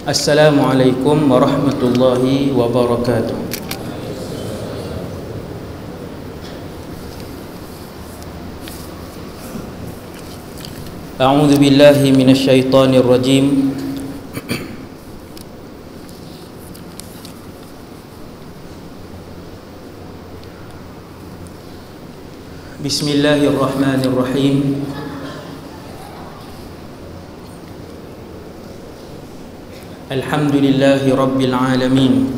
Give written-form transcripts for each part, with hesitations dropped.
Assalamualaikum warahmatullahi wabarakatuh. A'udzu billahi minasyaitonir rajim. Bismillahirrahmanirrahim. Alhamdulillahi rabbil alamin.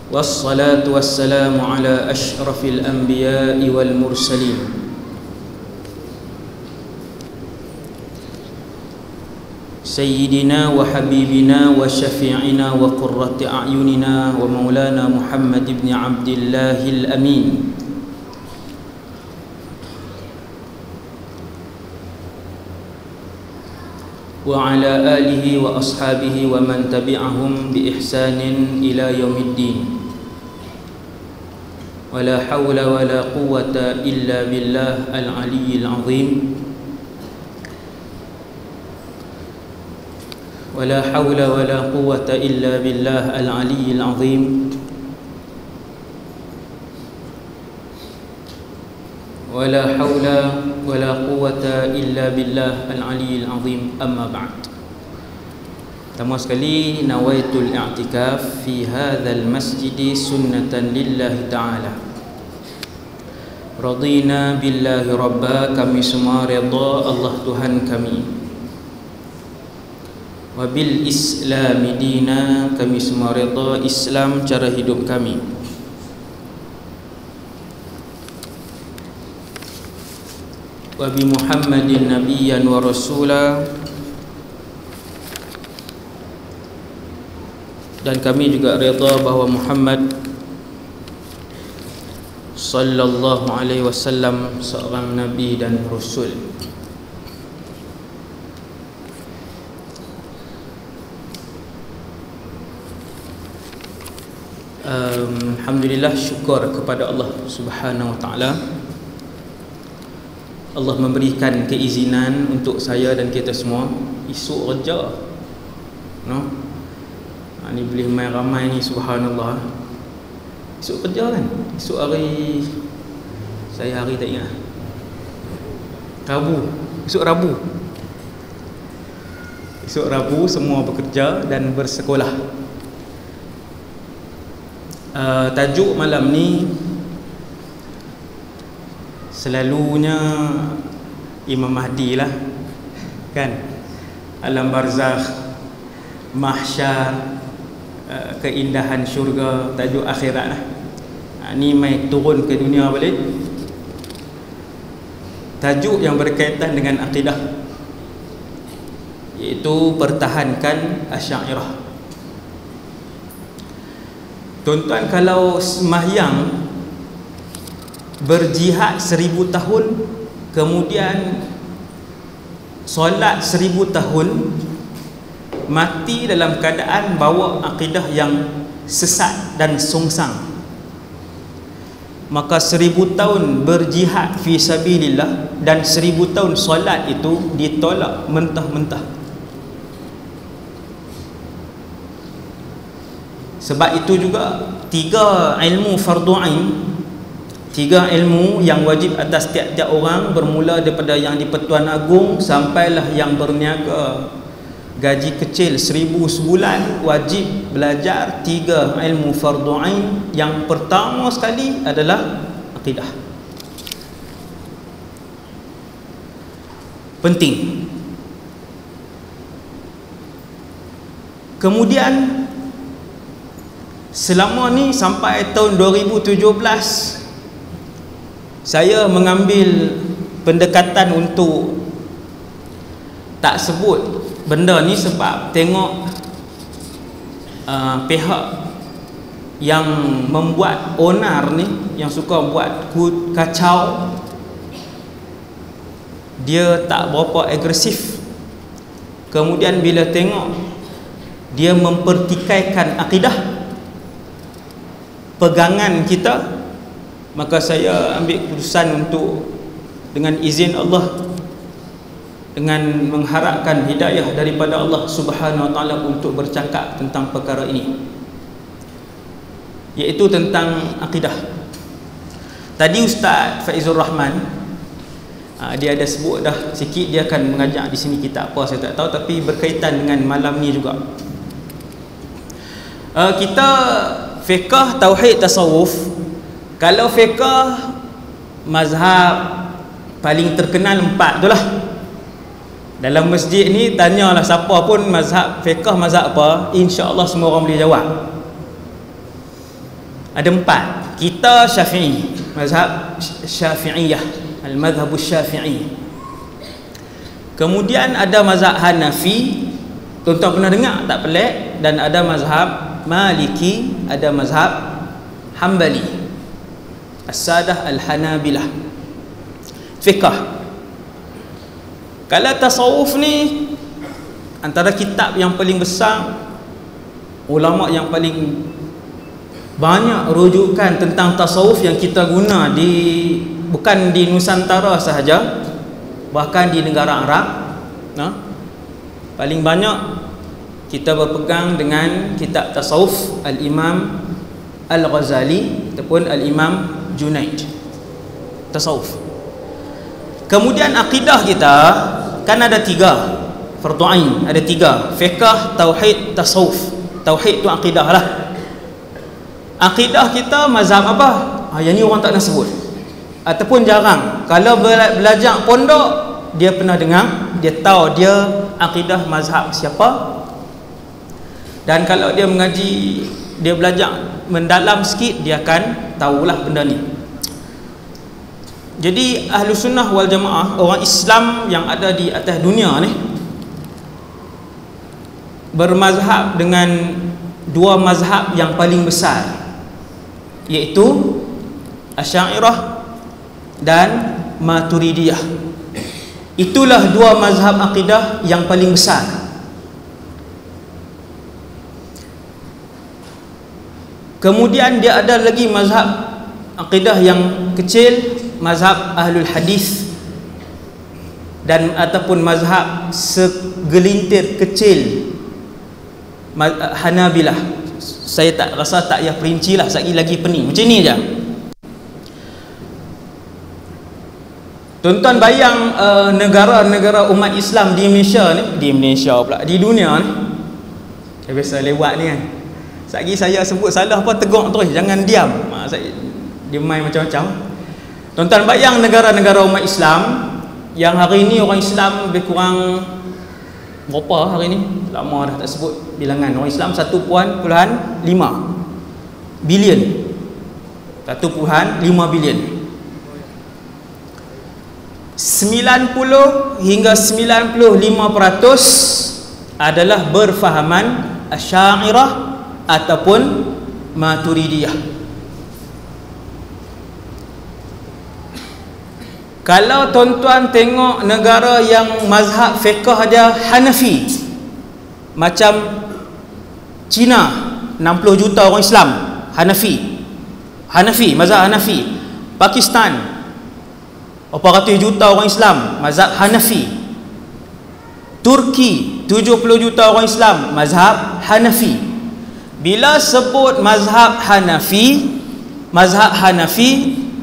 Wassalatu wassalamu ala asyrafil anbiya'i wal mursalin. Sayyidina wa habibina wa syafi'ina wa qurrati a'yunina wa maulana Muhammad ibn Abdillahil amin. Wa ala alihi wa ashabihi wa man tabi'ahum bi ihsanin ila yaumiddin. Wa la hawla wa la quwwata illa billah al-aliyyil azim. ولا حول ولا قوة إلا بالله العلي العظيم ولا حول ولا قوة إلا بالله العلي العظيم أما بعد. Pertama sekali, nawaitul i'tikaf fi hadzal masjid sunnatan lillahi ta'ala. Radina billahi rabba, kami semua redha Allah Tuhan kami. Wabil islami dina, kami semua redha Islam cara hidup kami. Wabi Muhammadin nabiyyan wa rasula, dan kami juga redha bahawa Muhammad sallallahu alaihi wasallam seorang nabi dan rasul. Alhamdulillah, syukur kepada Allah Subhanahu wa taala. Allah memberikan keizinan untuk saya dan kita semua esok kerja. Ni boleh main ramai ni, subhanallah. Esok kerja kan? Esok hari, saya hari tak ingat. Rabu. Esok Rabu. Esok Rabu semua bekerja dan bersekolah. Tajuk malam ni selalunya Imam Mahdi lah kan, alam barzakh, mahsyar, keindahan syurga, tajuk akhirat lah. Ni mai turun ke dunia balik, tajuk yang berkaitan dengan akidah, iaitu pertahankan Asy'ariyah. Tuan-tuan, kalau sembahyang berjihad 1000 tahun, kemudian solat 1000 tahun, mati dalam keadaan bawa akidah yang sesat dan songsang, maka 1000 tahun berjihad fi sabilillah dan 1000 tahun solat itu ditolak mentah-mentah. Sebab itu juga 3 ilmu fardu ain, 3 ilmu yang wajib atas tiap-tiap orang, bermula daripada yang di Pertuan Agong sampailah yang berniaga gaji kecil 1000 sebulan, wajib belajar 3 ilmu fardu ain. Yang pertama sekali adalah akidah. Penting. Kemudian selama ni sampai tahun 2017 saya mengambil pendekatan untuk tak sebut benda ni, sebab tengok pihak yang membuat onar ni, yang suka buat kacau, dia tak berapa agresif. Kemudian bila tengok dia mempertikaikan akidah, pegangan kita, maka saya ambil keputusan untuk dengan izin Allah dengan mengharapkan hidayah daripada Allah Subhanahu Wa Taala untuk bercakap tentang perkara ini, iaitu tentang akidah. Tadi Ustaz Faizur Rahman dia ada sebut dah sikit, dia akan mengajak di sini kita apa saya tak tahu, tapi berkaitan dengan malam ni juga. Kita fiqh, tauhid, tasawuf. Kalau fiqh, mazhab paling terkenal 4 tu lah. Dalam masjid ni tanyalah siapa pun mazhab fiqh, mazhab apa, insya-Allah semua orang boleh jawab. Ada 4. Kita Syafi'i, mazhab Syafi'iyah, al-madhhab Syafi'i. Kemudian ada mazhab Hanafi, tuan-tuan pernah dengar tak pelik, dan ada mazhab Maliki, ada mazhab Hambali, As-Sadah Al-Hanabilah. Fiqh. Kalau tasawuf ni, antara kitab yang paling besar, ulama yang paling banyak rujukan tentang tasawuf yang kita guna bukan di Nusantara sahaja, bahkan di negara Arab, paling banyak kita berpegang dengan kitab tasawuf Al-Imam Al-Ghazali ataupun Al-Imam Junaid. Tasawuf. Kemudian akidah kita kan ada 3 fardu ain, ada 3: fiqh, tauhid, tasawuf. Tauhid tu akidah lah. Akidah kita mazhab apa? Yang ni orang tak nak sebut ataupun jarang. Kalau belajar pondok, dia pernah dengar, dia tahu dia akidah mazhab siapa. Dan kalau dia mengaji, dia belajar mendalam sikit, dia akan tahulah benda ni. Jadi ahlu sunnah wal jamaah, orang Islam yang ada di atas dunia ni, bermazhab dengan 2 mazhab yang paling besar, iaitu Asy'ariyah dan Maturidiyah. Itulah 2 mazhab akidah yang paling besar. Kemudian dia ada lagi mazhab akidah yang kecil, mazhab Ahlul Hadis, dan ataupun mazhab segelintir kecil Hanabilah. Saya tak rasa tak payah perinci lah, sekali lagi pening macam ni je. Tuan-tuan bayang negara-negara umat Islam di Malaysia ni, di dunia ni, biasa lewat ni kan, sekali saya sebut salah apa tegur terus, jangan diam. Dia main macam-macam. Tuan-tuan bayang negara-negara umat Islam yang hari ini orang Islam lebih kurang berapa hari ni? Lama dah tak sebut bilangan. Orang Islam 1.5 bilion. 1.5 bilion. 90 hingga 95% adalah berfahaman Asy'ariyah ataupun Maturidiyah. Kalau tuan-tuan tengok negara yang mazhab fiqh dia Hanafi, macam Cina, 60 juta orang Islam Hanafi, mazhab Hanafi. Pakistan, berapa ratus juta orang Islam, mazhab Hanafi. Turki, 70 juta orang Islam, mazhab Hanafi. Bila sebut mazhab Hanafi,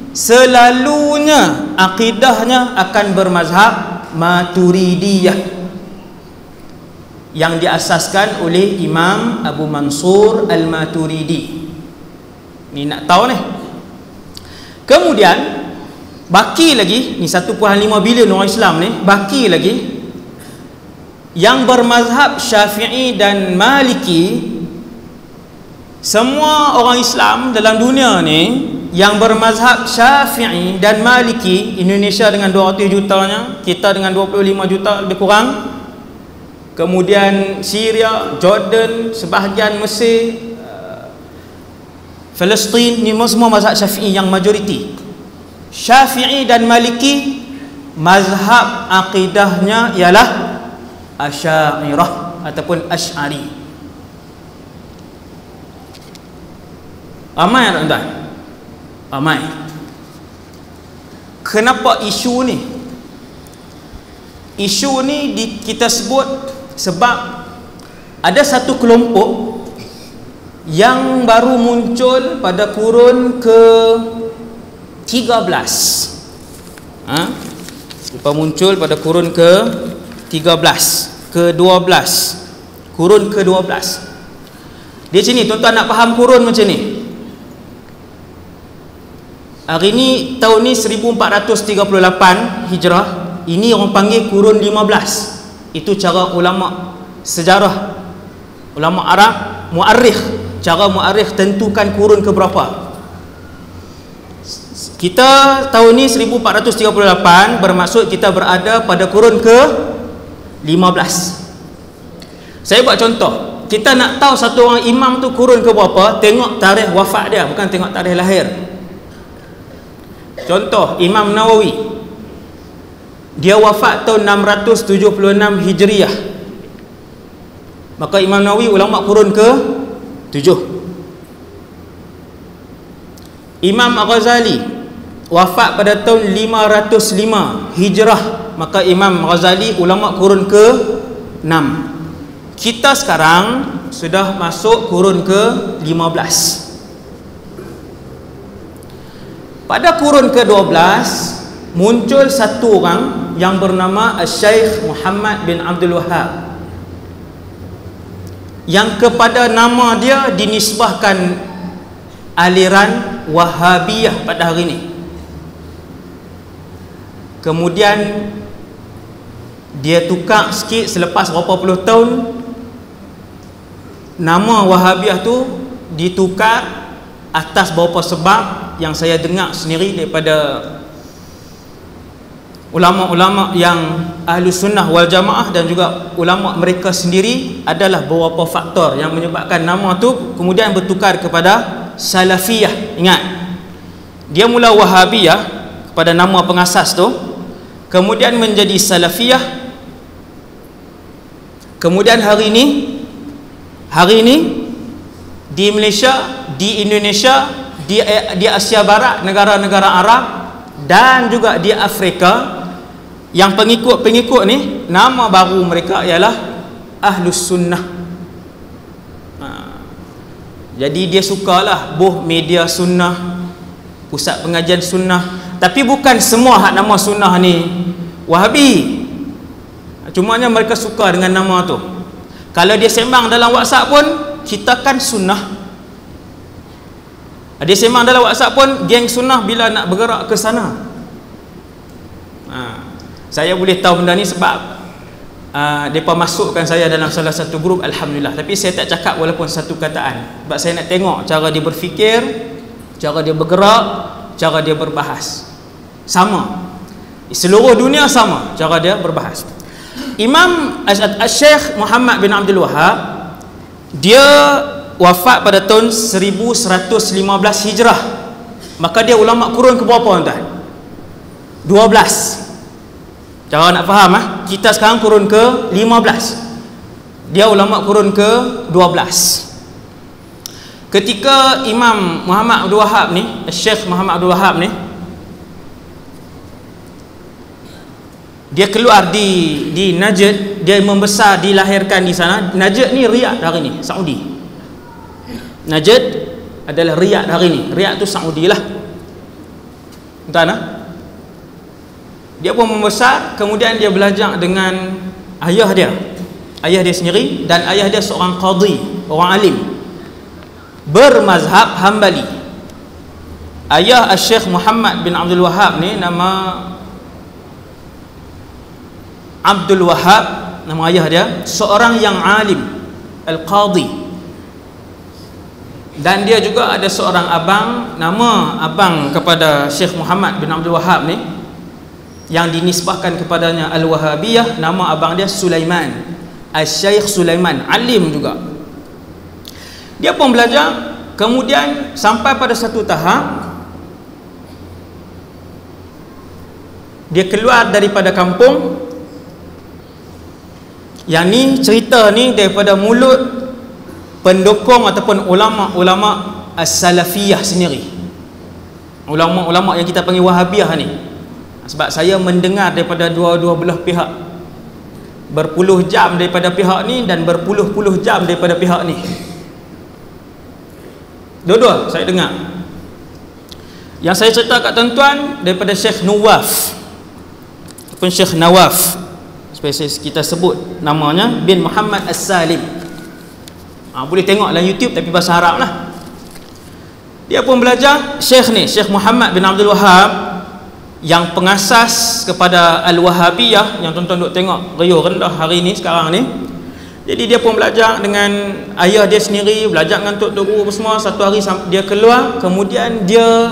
selalunya akidahnya akan bermazhab Maturidiyah yang diasaskan oleh Imam Abu Mansur Al-Maturidi. Ni nak tahu ni. Kemudian baki lagi, ni 1.5 bilion orang Islam ni, baki lagi yang bermazhab Syafi'i dan Maliki. Semua orang Islam dalam dunia ni yang bermazhab Syafi'i dan Maliki, Indonesia dengan 200 jutanya, kita dengan 25 juta lebih kurang, kemudian Syria, Jordan, sebahagian Mesir, Palestin, ni semua mazhab Syafi'i yang majoriti. Syafi'i dan Maliki, mazhab akidahnya ialah Asy'ariyah ataupun Asy'ari. Ramai tuan-tuan? Ramai. Kenapa isu ni? isu ni kita sebut sebab ada satu kelompok yang baru muncul pada kurun ke-13. Lepas muncul pada kurun ke-13, ke-12, kurun ke-12. Dia macam ni, tuan-tuan nak faham kurun macam ni. Hari ni, tahun ni 1438 Hijrah. Ini orang panggil kurun 15. Itu cara ulama sejarah, ulama Arab, muarikh, cara muarikh tentukan kurun ke berapa. Kita tahun ni 1438, bermaksud kita berada pada kurun ke-15. Saya buat contoh. Kita nak tahu satu orang imam tu kurun ke berapa, tengok tarikh wafat dia, bukan tengok tarikh lahir. Contoh, Imam Nawawi, dia wafat tahun 676 Hijriah. Maka Imam Nawawi ulama kurun ke-7. Imam Al-Ghazali wafat pada tahun 505 Hijrah. Maka Imam Ghazali ulama kurun ke-6. Kita sekarang sudah masuk kurun ke-15. Pada kurun ke-12 muncul satu orang yang bernama Syekh Muhammad bin Abdul Wahhab, yang kepada nama dia dinisbahkan aliran Wahhabiyah pada hari ini. Kemudian dia tukar sikit selepas berapa puluh tahun, nama Wahhabiyah tu ditukar atas beberapa sebab yang saya dengar sendiri daripada ulama-ulama yang ahli sunnah wal jamaah dan juga ulama mereka sendiri. Adalah beberapa faktor yang menyebabkan nama tu kemudian bertukar kepada Salafiyah. Ingat, dia mula Wahhabiyah kepada nama pengasas tu, kemudian menjadi Salafiyah, kemudian hari ini di Malaysia, di Indonesia, di Asia Barat, negara-negara Arab dan juga di Afrika, yang pengikut-pengikut ni nama baru mereka ialah Ahlus Sunnah. Jadi dia sukalah media sunnah, pusat pengajian sunnah. Tapi bukan semua hak nama sunnah ni Wahabi. Cumanya mereka suka dengan nama tu. Kalau dia sembang dalam WhatsApp pun, kita kan sunnah. Dia sembang dalam WhatsApp pun, geng sunnah bila nak bergerak ke sana. Saya boleh tahu benda ni sebab mereka masukkan saya dalam salah satu grup, Alhamdulillah. Tapi saya tak cakap walaupun satu kataan, sebab saya nak tengok cara dia berfikir, cara dia bergerak, cara dia berbahas. Sama, seluruh dunia sama cara dia berbahas. Imam Syekh Muhammad bin Abdul Wahhab, dia wafat pada tahun 1115 Hijrah. Maka dia ulama kurun ke berapa tuan? 12. Cara nak faham, kita sekarang kurun ke 15, dia ulama kurun ke 12. Ketika Imam Muhammad Abdul Wahhab ni, Syekh Muhammad Abdul Wahhab ni, dia keluar di Najd, dia membesar, dilahirkan di sana. Najd ni Riyadh hari ni, Saudi. Najd adalah Riyadh hari ni. Riyadh tu Saudi lah. Entah. Dia pun membesar, kemudian dia belajar dengan ayah dia sendiri, dan ayah dia seorang qadhi, orang alim bermazhab Hambali. Ayah Syekh Muhammad bin Abdul Wahhab ni nama Abdul Wahhab, nama ayah dia, seorang yang alim, al-qadhi. Dan dia juga ada seorang abang, nama abang kepada Syekh Muhammad bin Abdul Wahhab ni, yang dinisbahkan kepadanya Al-Wahhabiyah, nama abang dia Sulaiman, Al-Syekh Sulaiman, alim juga. Dia pun belajar, kemudian sampai pada satu tahap dia keluar daripada kampung. Yang ni, cerita ni daripada mulut pendukung ataupun ulama-ulama As-Salafiyah sendiri, ulama-ulama yang kita panggil Wahhabiyah ni. Sebab saya mendengar daripada dua-dua belah pihak, berpuluh jam daripada pihak ni dan berpuluh-puluh jam daripada pihak ni. Dua-dua saya dengar. Yang saya cerita kat tuan-tuan daripada Syekh Nuwaf ataupun Syekh Nawaf, spesies kita sebut namanya, bin Muhammad As-Salim. Boleh tengok dalam YouTube tapi bahasa Arab lah. Dia pun belajar Syekh ni, Syekh Muhammad bin Abdul Wahab, yang pengasas kepada Al-Wahabiyah, yang tuan-tuan duk tengok riuh rendah hari ni sekarang ni. Jadi dia pun belajar dengan ayah dia sendiri, belajar dengan tok guru semua. Satu hari dia keluar, kemudian dia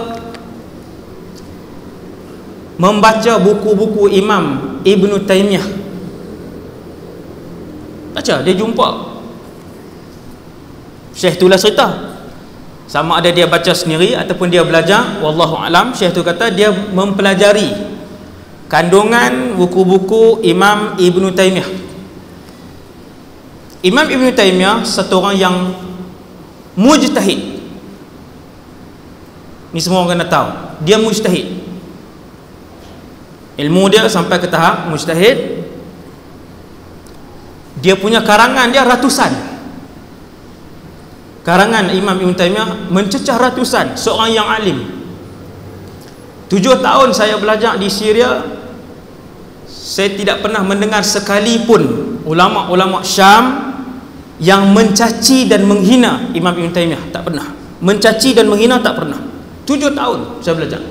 membaca buku-buku Imam Ibn Taymiyah. Baca, dia jumpa Syekh tu lah cerita. Sama ada dia baca sendiri ataupun dia belajar, wallahu alam. Syekh tu kata dia mempelajari kandungan buku-buku Imam Ibn Taymiyah. Imam Ibn Taymiyah satu orang yang mujtahid. Ni semua orang kena tahu, dia mujtahid. Ilmu dia sampai ke tahap mujtahid. Dia punya karangan dia ratusan. Karangan Imam Ibn Taymiyah mencecah ratusan, seorang yang alim. 7 tahun saya belajar di Syria, saya tidak pernah mendengar sekalipun ulama-ulama Syam yang mencaci dan menghina Imam Ibn Taymiyah. Tak pernah. Mencaci dan menghina tak pernah. 7 tahun saya belajar.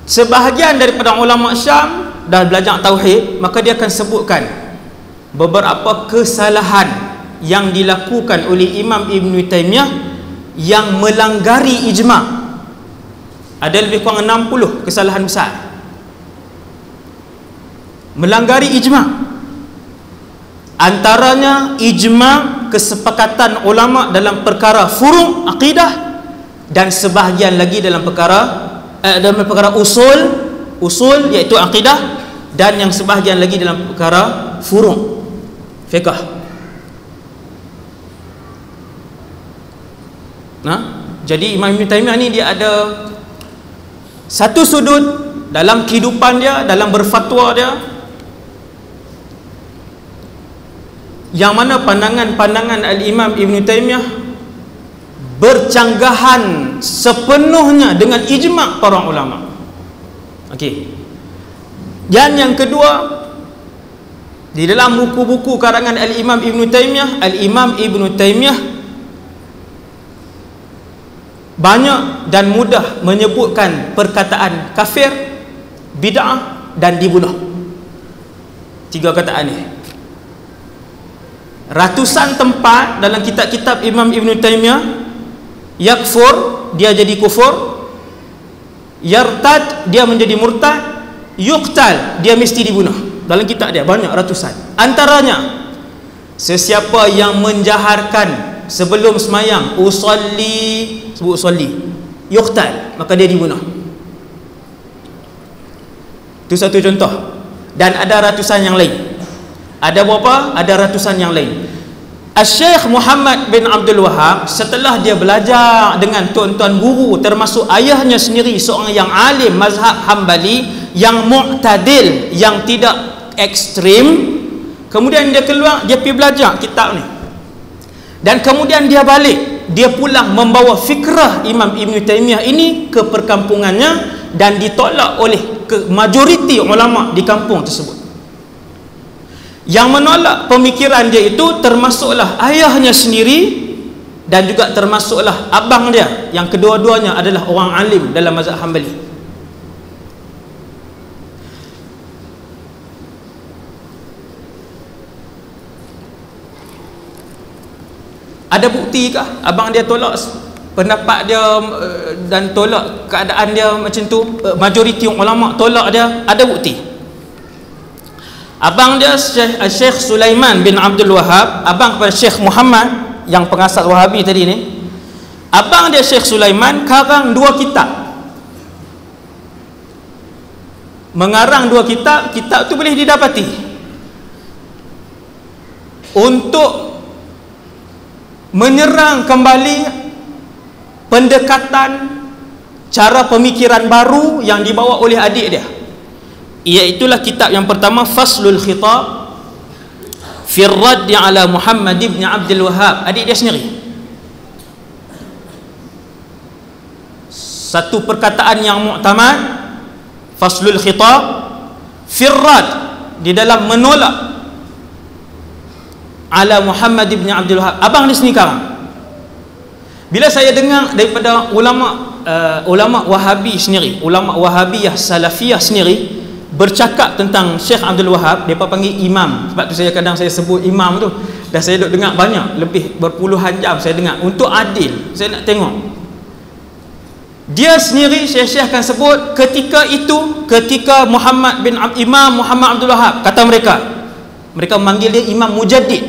Sebahagian daripada ulama Syam dah belajar tauhid, maka dia akan sebutkan beberapa kesalahan yang dilakukan oleh Imam Ibn Taymiyah yang melanggari ijma'. Ada lebih kurang 60 kesalahan besar, melanggari ijma'. Antaranya ijma' kesepakatan ulama' dalam perkara furu' akidah, dan sebahagian lagi dalam perkara usul iaitu akidah, dan yang sebahagian lagi dalam perkara furu' fiqh. Jadi Imam Ibn Taymiyah ni dia ada satu sudut dalam kehidupan dia, dalam berfatwa dia, yang mana pandangan-pandangan Al-Imam Ibn Taymiyah bercanggahan sepenuhnya dengan ijma' para ulama. Okey. Dan yang kedua, di dalam buku-buku karangan Al-Imam Ibn Taymiyah, Al-Imam Ibn Taymiyah banyak dan mudah menyebutkan perkataan kafir, bid'ah dan dibunuh. 3 kataan ni. Ratusan tempat dalam kitab-kitab Imam Ibn Taymiyah, yakfur, dia jadi kufur, yartad, dia menjadi murtad, yuqtal, dia mesti dibunuh. Dalam kitab dia banyak ratusan. Antaranya, sesiapa yang menjaharkan sebelum semayang, usalli, sebut usalli, yuqtal, maka dia dibunuh. Itu satu contoh. Dan ada ratusan yang lain. Ada berapa? Ada ratusan yang lain. Syekh Muhammad bin Abdul Wahab, setelah dia belajar dengan tuan-tuan guru, termasuk ayahnya sendiri, seorang yang alim mazhab Hambali, yang mu'tadil, yang tidak ekstrim, kemudian dia keluar, dia pergi belajar kitab ni. Dan kemudian dia balik, dia pulang membawa fikrah Imam Ibn Taymiyah ini ke perkampungannya, dan ditolak oleh majoriti ulama di kampung tersebut. Yang menolak pemikiran dia itu termasuklah ayahnya sendiri, dan juga termasuklah abang dia, yang kedua-duanya adalah orang alim dalam mazhab Hambali. Ada bukti kah abang dia tolak pendapat dia dan tolak keadaan dia macam tu? Majoriti ulama tolak dia, ada bukti. Abang dia Syekh Sulaiman bin Abdul Wahab, abang kepada Syekh Muhammad yang pengasas Wahabi tadi ni, abang dia Syekh Sulaiman karang 2 kitab. Mengarang 2 kitab, kitab tu boleh didapati untuk menyerang kembali pendekatan cara pemikiran baru yang dibawa oleh adik dia. Iaitulah kitab yang pertama, Faslul Khitab fi Radd ala Muhammad ibn Abdul Wahhab. Adik dia sendiri, satu perkataan yang muktamad, Faslul Khitab fi Radd, di dalam menolak ala Muhammad ibn Abdul Wahhab. Abang dia sendiri karang. Bila saya dengar daripada ulama Wahabi sendiri, ulama Wahabiyah Salafiyah sendiri bercakap tentang Syekh Abdul Wahhab, mereka panggil imam. Sebab tu saya kadang saya sebut imam tu, dan saya duk dengar banyak, lebih berpuluhan jam saya dengar untuk adil. Saya nak tengok dia sendiri, syekh-syekh akan sebut ketika itu, ketika Imam Muhammad Abdul Wahhab, kata mereka memanggil dia Imam Mujaddid.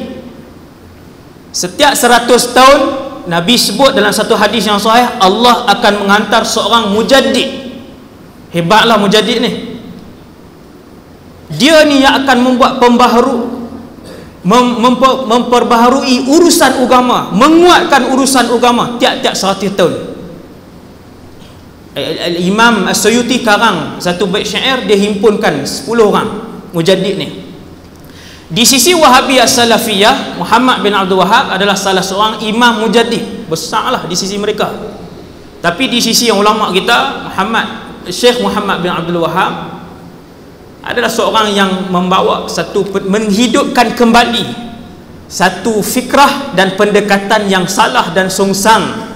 Setiap 100 tahun Nabi sebut dalam satu hadis yang sahih, Allah akan menghantar seorang mujaddid. Hebatlah mujaddid ni. Dia ni yang akan membuat memperbaharui urusan agama, menguatkan urusan agama tiap-tiap 100 tahun. Imam As-Suyuti karang satu bait syair, dia himpunkan 10 orang mujaddid ni. Di sisi Wahabiyah Salafiyah, Muhammad bin Abdul Wahhab adalah salah seorang imam mujaddid, besarlah di sisi mereka. Tapi di sisi yang ulama kita, Syekh Muhammad bin Abdul Wahhab adalah seorang yang membawa menghidupkan kembali satu fikrah dan pendekatan yang salah dan sungsang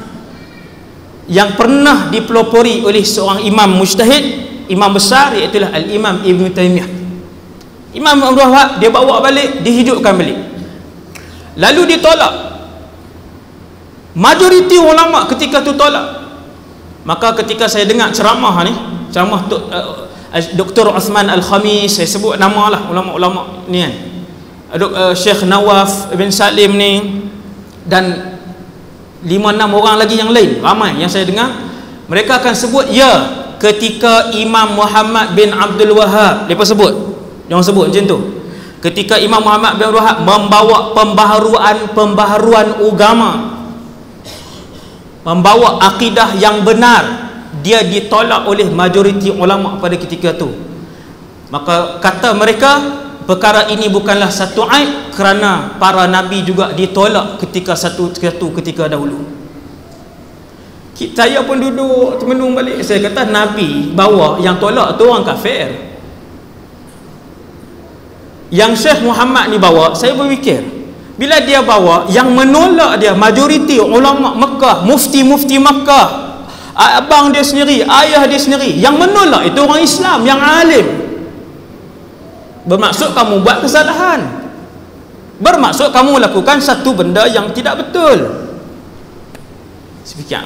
yang pernah dipelopori oleh seorang imam mujtahid, imam besar, iaitu Al-Imam Ibn Taymiyah. Imam Abdul Wahhab dia bawa balik, dihidupkan balik, lalu ditolak. Majoriti ulama ketika tu tolak. Maka ketika saya dengar ceramah Dr. Uthman Al-Khamis, saya sebut nama lah ulama-ulama ni kan, Syekh Nawaf bin Salim ni, dan 5-6 orang lagi yang lain, ramai yang saya dengar, mereka akan sebut, ya, ketika Imam Muhammad bin Abdul Wahhab, mereka sebut, jangan sebut macam tu, ketika Imam Muhammad bin Abdul Wahhab membawa pembaharuan agama, membawa akidah yang benar, dia ditolak oleh majoriti ulama pada ketika itu. Maka kata mereka, perkara ini bukanlah satu aib, kerana para nabi juga ditolak ketika dahulu. Saya pun duduk termenung balik, saya kata nabi bawa, yang tolak tu orang kafir. Yang Syekh Muhammad ni bawa, saya berfikir, bila dia bawa, yang menolak dia majoriti ulama Mekah, mufti-mufti Mekah, abang dia sendiri, ayah dia sendiri, yang menolak itu orang Islam yang alim. Bermaksud kamu buat kesalahan, bermaksud kamu lakukan satu benda yang tidak betul. Sekian.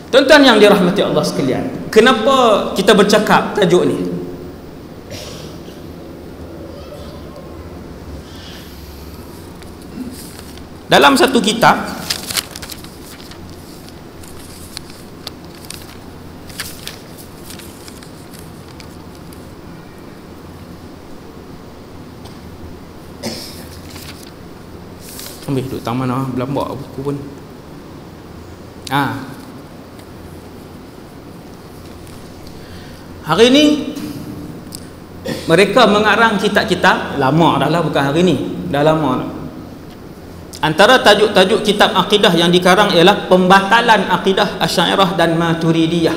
Tuan-tuan yang dirahmati Allah sekalian, kenapa kita bercakap tajuk ni? Dalam satu kitab ambil duduk taman lah, belambak buku pun. Hari ni mereka mengarang kitab-kitab, lama dah lah, bukan hari ni, dah lama dah. Antara tajuk-tajuk kitab akidah yang dikarang ialah pembatalan akidah Asy'ariyah dan Maturidiyah.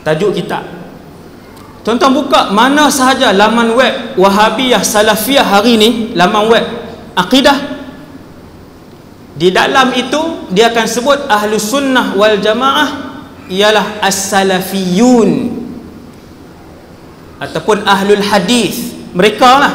Tajuk kitab, tuan-tuan buka mana sahaja laman web Wahabiyah Salafiyah hari ni, laman web akidah, di dalam itu dia akan sebut Ahlus Sunnah wal Jamaah ialah As-Salafiyun ataupun Ahlul Hadis, mereka lah.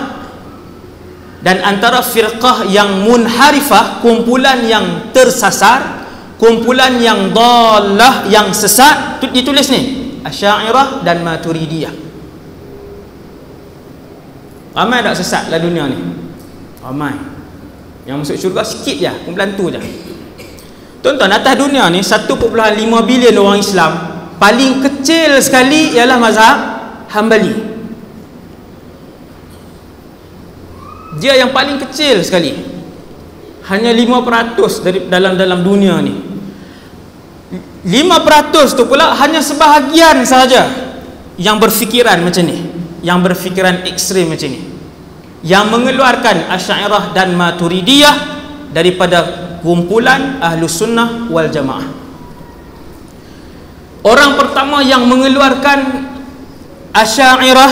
Dan antara firqah yang munharifah, kumpulan yang tersasar, kumpulan yang dhalah, yang sesat, ditulis ni Asy'ariyah dan Maturidiyah. Ramai tak sesat lah dunia ni? Ramai. Yang masuk syurga sikit je, kumpulan tu je. Tuan-tuan, atas dunia ni 1.5 bilion orang Islam, paling kecil sekali ialah mazhab Hambali. Dia yang paling kecil sekali, hanya 5% dari dalam dunia ni. 5% tu pula hanya sebahagian saja yang berfikiran macam ni, yang berfikiran ekstrim macam ni, yang mengeluarkan Asy'ariyah dan Maturidiyah daripada kumpulan Ahlus Sunnah wal Jamaah. Orang pertama yang mengeluarkan Asy'ariyah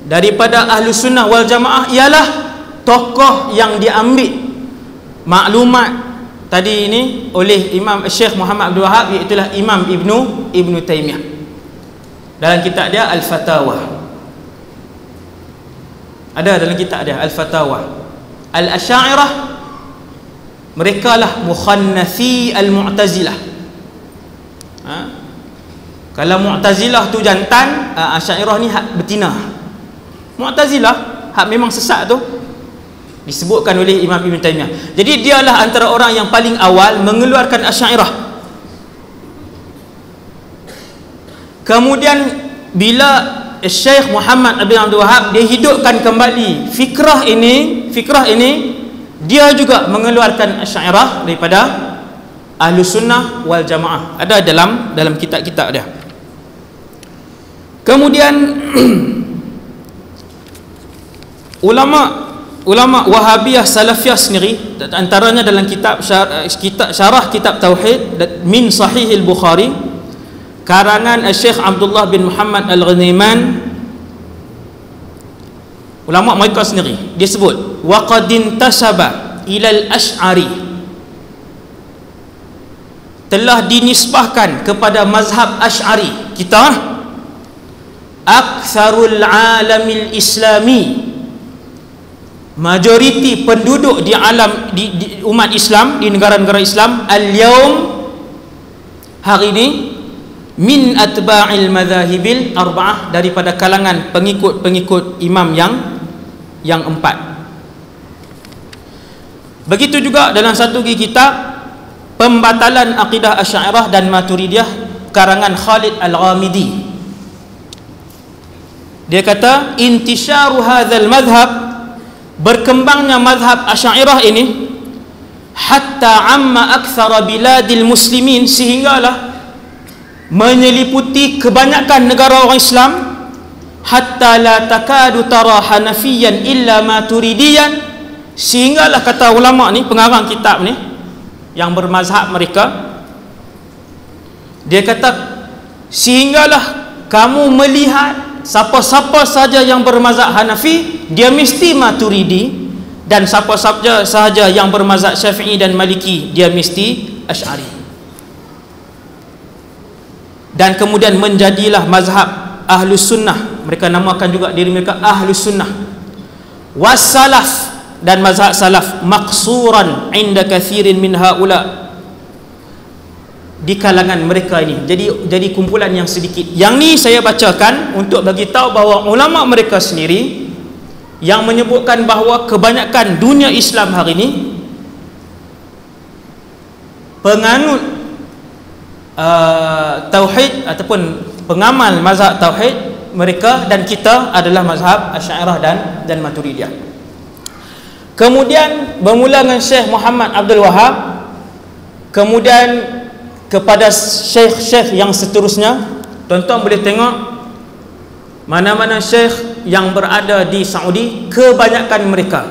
daripada Ahlus Sunnah wal Jamaah ialah tokoh yang diambil maklumat tadi ini oleh Imam Syekh Muhammad Abdul Wahab, iaitu Imam Ibnu Taimiyah dalam kitab dia Al-Fatawa. Ada dalam kitab dia Al-Fatawa. Al-Asy'ariyah mereka lah mukhannathi al-Mu'tazilah. Kalau Mu'tazilah tu jantan, Asy'ariyah ni hak betina. Mu'tazilah hak memang sesat tu disebutkan oleh Imam Ibn Taimiyah. Jadi dialah antara orang yang paling awal mengeluarkan Asy'ariyah. Kemudian bila Syekh Muhammad bin Abdul Wahab dia hidupkan kembali fikrah ini, dia juga mengeluarkan Asy'ariyah daripada Ahlus Sunnah wal Jamaah. Ada dalam kitab-kitab dia. Kemudian ulama Wahabiyah Salafiyah sendiri, antaranya dalam kitab syarah kitab Tauhid min Sahih al-Bukhari karangan Syekh Abdullah bin Muhammad Al-Ghaniman, ulama mereka sendiri dia sebut wa qad intasaba ila al-Asy'ari, telah dinisbahkan kepada mazhab Asy'ari kita aktsarul alamil islami, majoriti penduduk di alam di umat Islam, di negara-negara Islam al-yaum hari ini min atba'il madhahibil arba'ah, daripada kalangan pengikut imam yang 4. Begitu juga dalam satu kitab Pembatalan Aqidah Asy'ariyah dan Maturidiyah karangan Khalid Al-Ghamidi, dia kata intisyaru hadzal madhab, berkembangnya mazhab Asy'ariyah ini hatta amma aktsara biladil muslimin, sehinggalah menyeliputi kebanyakan negara orang Islam, hatta la takadu tara hanafiyan illa maturidiyan, sehinggalah kata ulama ni pengarang kitab ni yang bermazhab mereka, dia kata sehinggalah kamu melihat siapa-siapa saja yang bermazhab Hanafi dia mesti Maturidi, dan siapa-siapa sahaja yang bermazhab Syafi'i dan Maliki dia mesti Asy'ari. Dan kemudian menjadilah mazhab Ahlus Sunnah, mereka namakan juga diri mereka Ahlus Sunnah wassalaf, dan mazhab salaf maqsuran inda kathirin min haula, di kalangan mereka ini jadi kumpulan yang sedikit. Yang ni saya bacakan untuk bagi tahu bahawa ulama mereka sendiri yang menyebutkan bahawa kebanyakan dunia Islam hari ini penganut tauhid ataupun pengamal mazhab tauhid, mereka dan kita adalah mazhab Asy'ariyah dan Maturidiyah. Kemudian bermula dengan Syekh Muhammad Abdul Wahab, kemudian kepada syekh-syekh yang seterusnya. Tuan-tuan boleh tengok mana-mana syekh yang berada di Saudi, kebanyakan mereka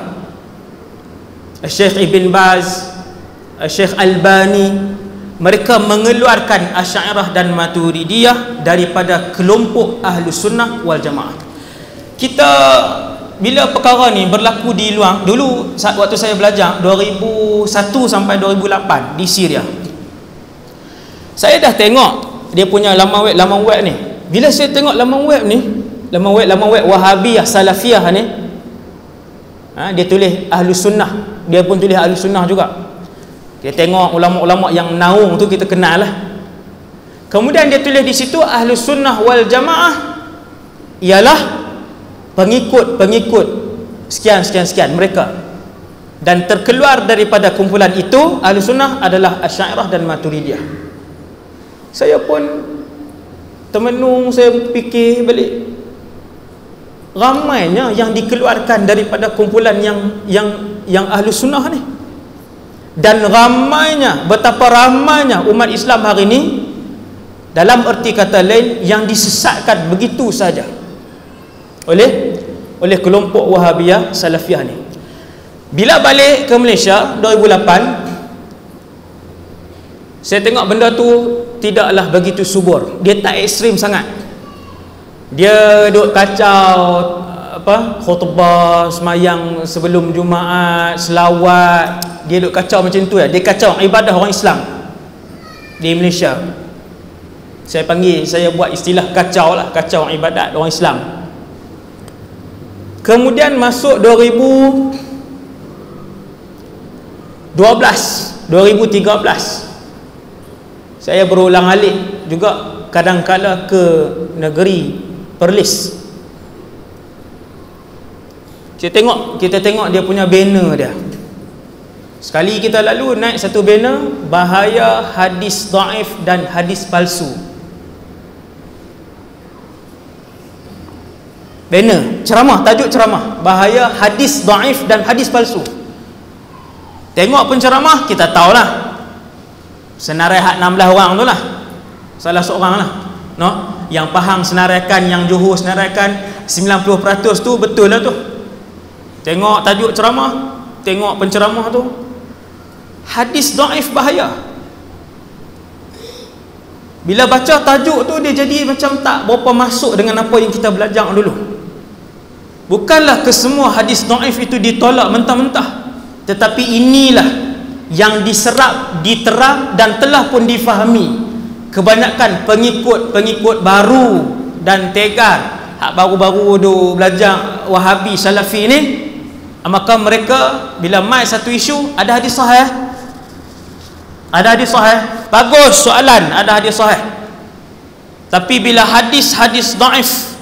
Syekh Ibn Baz, Syekh Albani, mereka mengeluarkan Asy'ariyah dan Maturidiyah daripada kelompok Ahlus Sunnah wal Jamaah. Kita bila perkara ni berlaku di luar, dulu waktu saya belajar 2001 sampai 2008 di Syria, saya dah tengok dia punya laman web ni. Bila saya tengok laman web ni, laman web Wahabiyah Salafiyah ni, dia tulis Ahlus Sunnah, dia pun tulis Ahlus Sunnah juga. Dia tengok ulama-ulama yang naung tu kita kenal lah. Kemudian dia tulis di situ Ahlus Sunnah wal Jamaah ialah pengikut sekian mereka, dan terkeluar daripada kumpulan itu Ahlus Sunnah adalah Asy'ariyah dan Maturidiyah. Saya pun termenung, saya fikir balik, ramainya yang dikeluarkan daripada kumpulan yang Ahlus Sunnah ni. dan ramainya, betapa ramainya umat Islam hari ini, dalam erti kata lain, yang disesatkan begitu saja oleh kelompok Wahabiyah Salafiyah ni. Bila balik ke Malaysia 2008, saya tengok benda tu tidaklah begitu subur, dia tak ekstrim sangat. Dia duk kacau khutbah, semayang sebelum Jumaat, selawat, dia duk kacau macam tu ya. Dia kacau ibadah orang Islam di Malaysia. Saya buat istilah kacau lah, kacau ibadat orang Islam. Kemudian masuk 2013, saya berulang alik juga kadang-kala ke negeri Perlis. Kita tengok dia punya banner dia. Sekali kita lalu naik satu banner, bahaya hadis dhaif dan hadis palsu. Banner ceramah, tajuk ceramah, bahaya hadis dhaif dan hadis palsu. Tengok penceramah, kita tahulah senarai 16 orang tu lah, salah seorang lah, no? Yang faham senaraikan, yang Johor senaraikan 90% tu betul lah tu. Tengok tajuk ceramah, tengok penceramah tu, hadis dhaif bahaya. Bila baca tajuk tu, dia jadi macam tak berapa masuk dengan apa yang kita belajar dulu. Bukanlah kesemua hadis dhaif itu ditolak mentah-mentah, tetapi inilah yang diserap, diterap dan telah pun difahami kebanyakan pengikut baru dan tegar hak baru-baru tu belajar Wahabi Salafi ni. Maka mereka bila mai satu isu, ada hadis sahih, bagus soalan, ada hadis sahih. Tapi bila hadis-hadis dhaif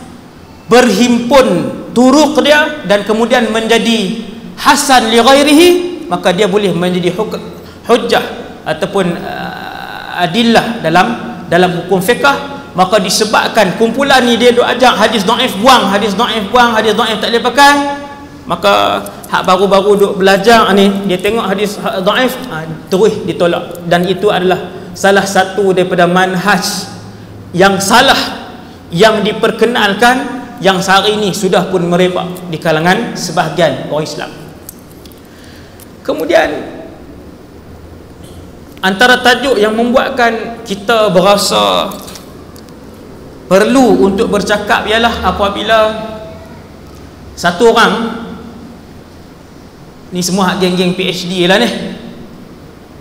berhimpun turuq dia dan kemudian menjadi hasan li ghairihi, maka dia boleh menjadi hujjah ataupun adillah dalam hukum fiqh. Maka disebabkan kumpulan ni dia duk ajak hadis dhaif buang, hadis dhaif tak boleh pakai, maka hak baru-baru duk belajar ni, dia tengok hadis dhaif, terus ditolak. Dan itu adalah salah satu daripada manhaj yang salah yang diperkenalkan, yang sehari ini sudah pun merebak di kalangan sebahagian orang Islam. Kemudian antara tajuk yang membuatkan kita berasa perlu untuk bercakap ialah apabila satu orang ni, semua geng-geng PhD lah ni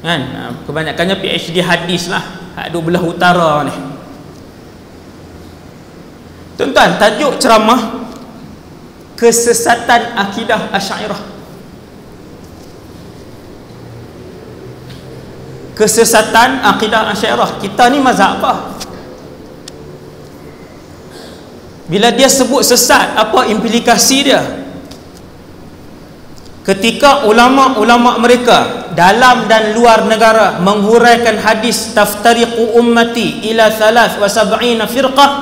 kan, kebanyakannya PhD hadis lah, hak dua belah utara ni. Tuan-tuan, tajuk ceramah kesesatan akidah Asy'ariyah. Kesesatan akidah Asy'ariyah. Kita ni mazhab apa? Bila dia sebut sesat, apa implikasi dia? Ketika ulama-ulama mereka dalam dan luar negara menghuraikan hadis taftariqu ummati ila 73 firqah,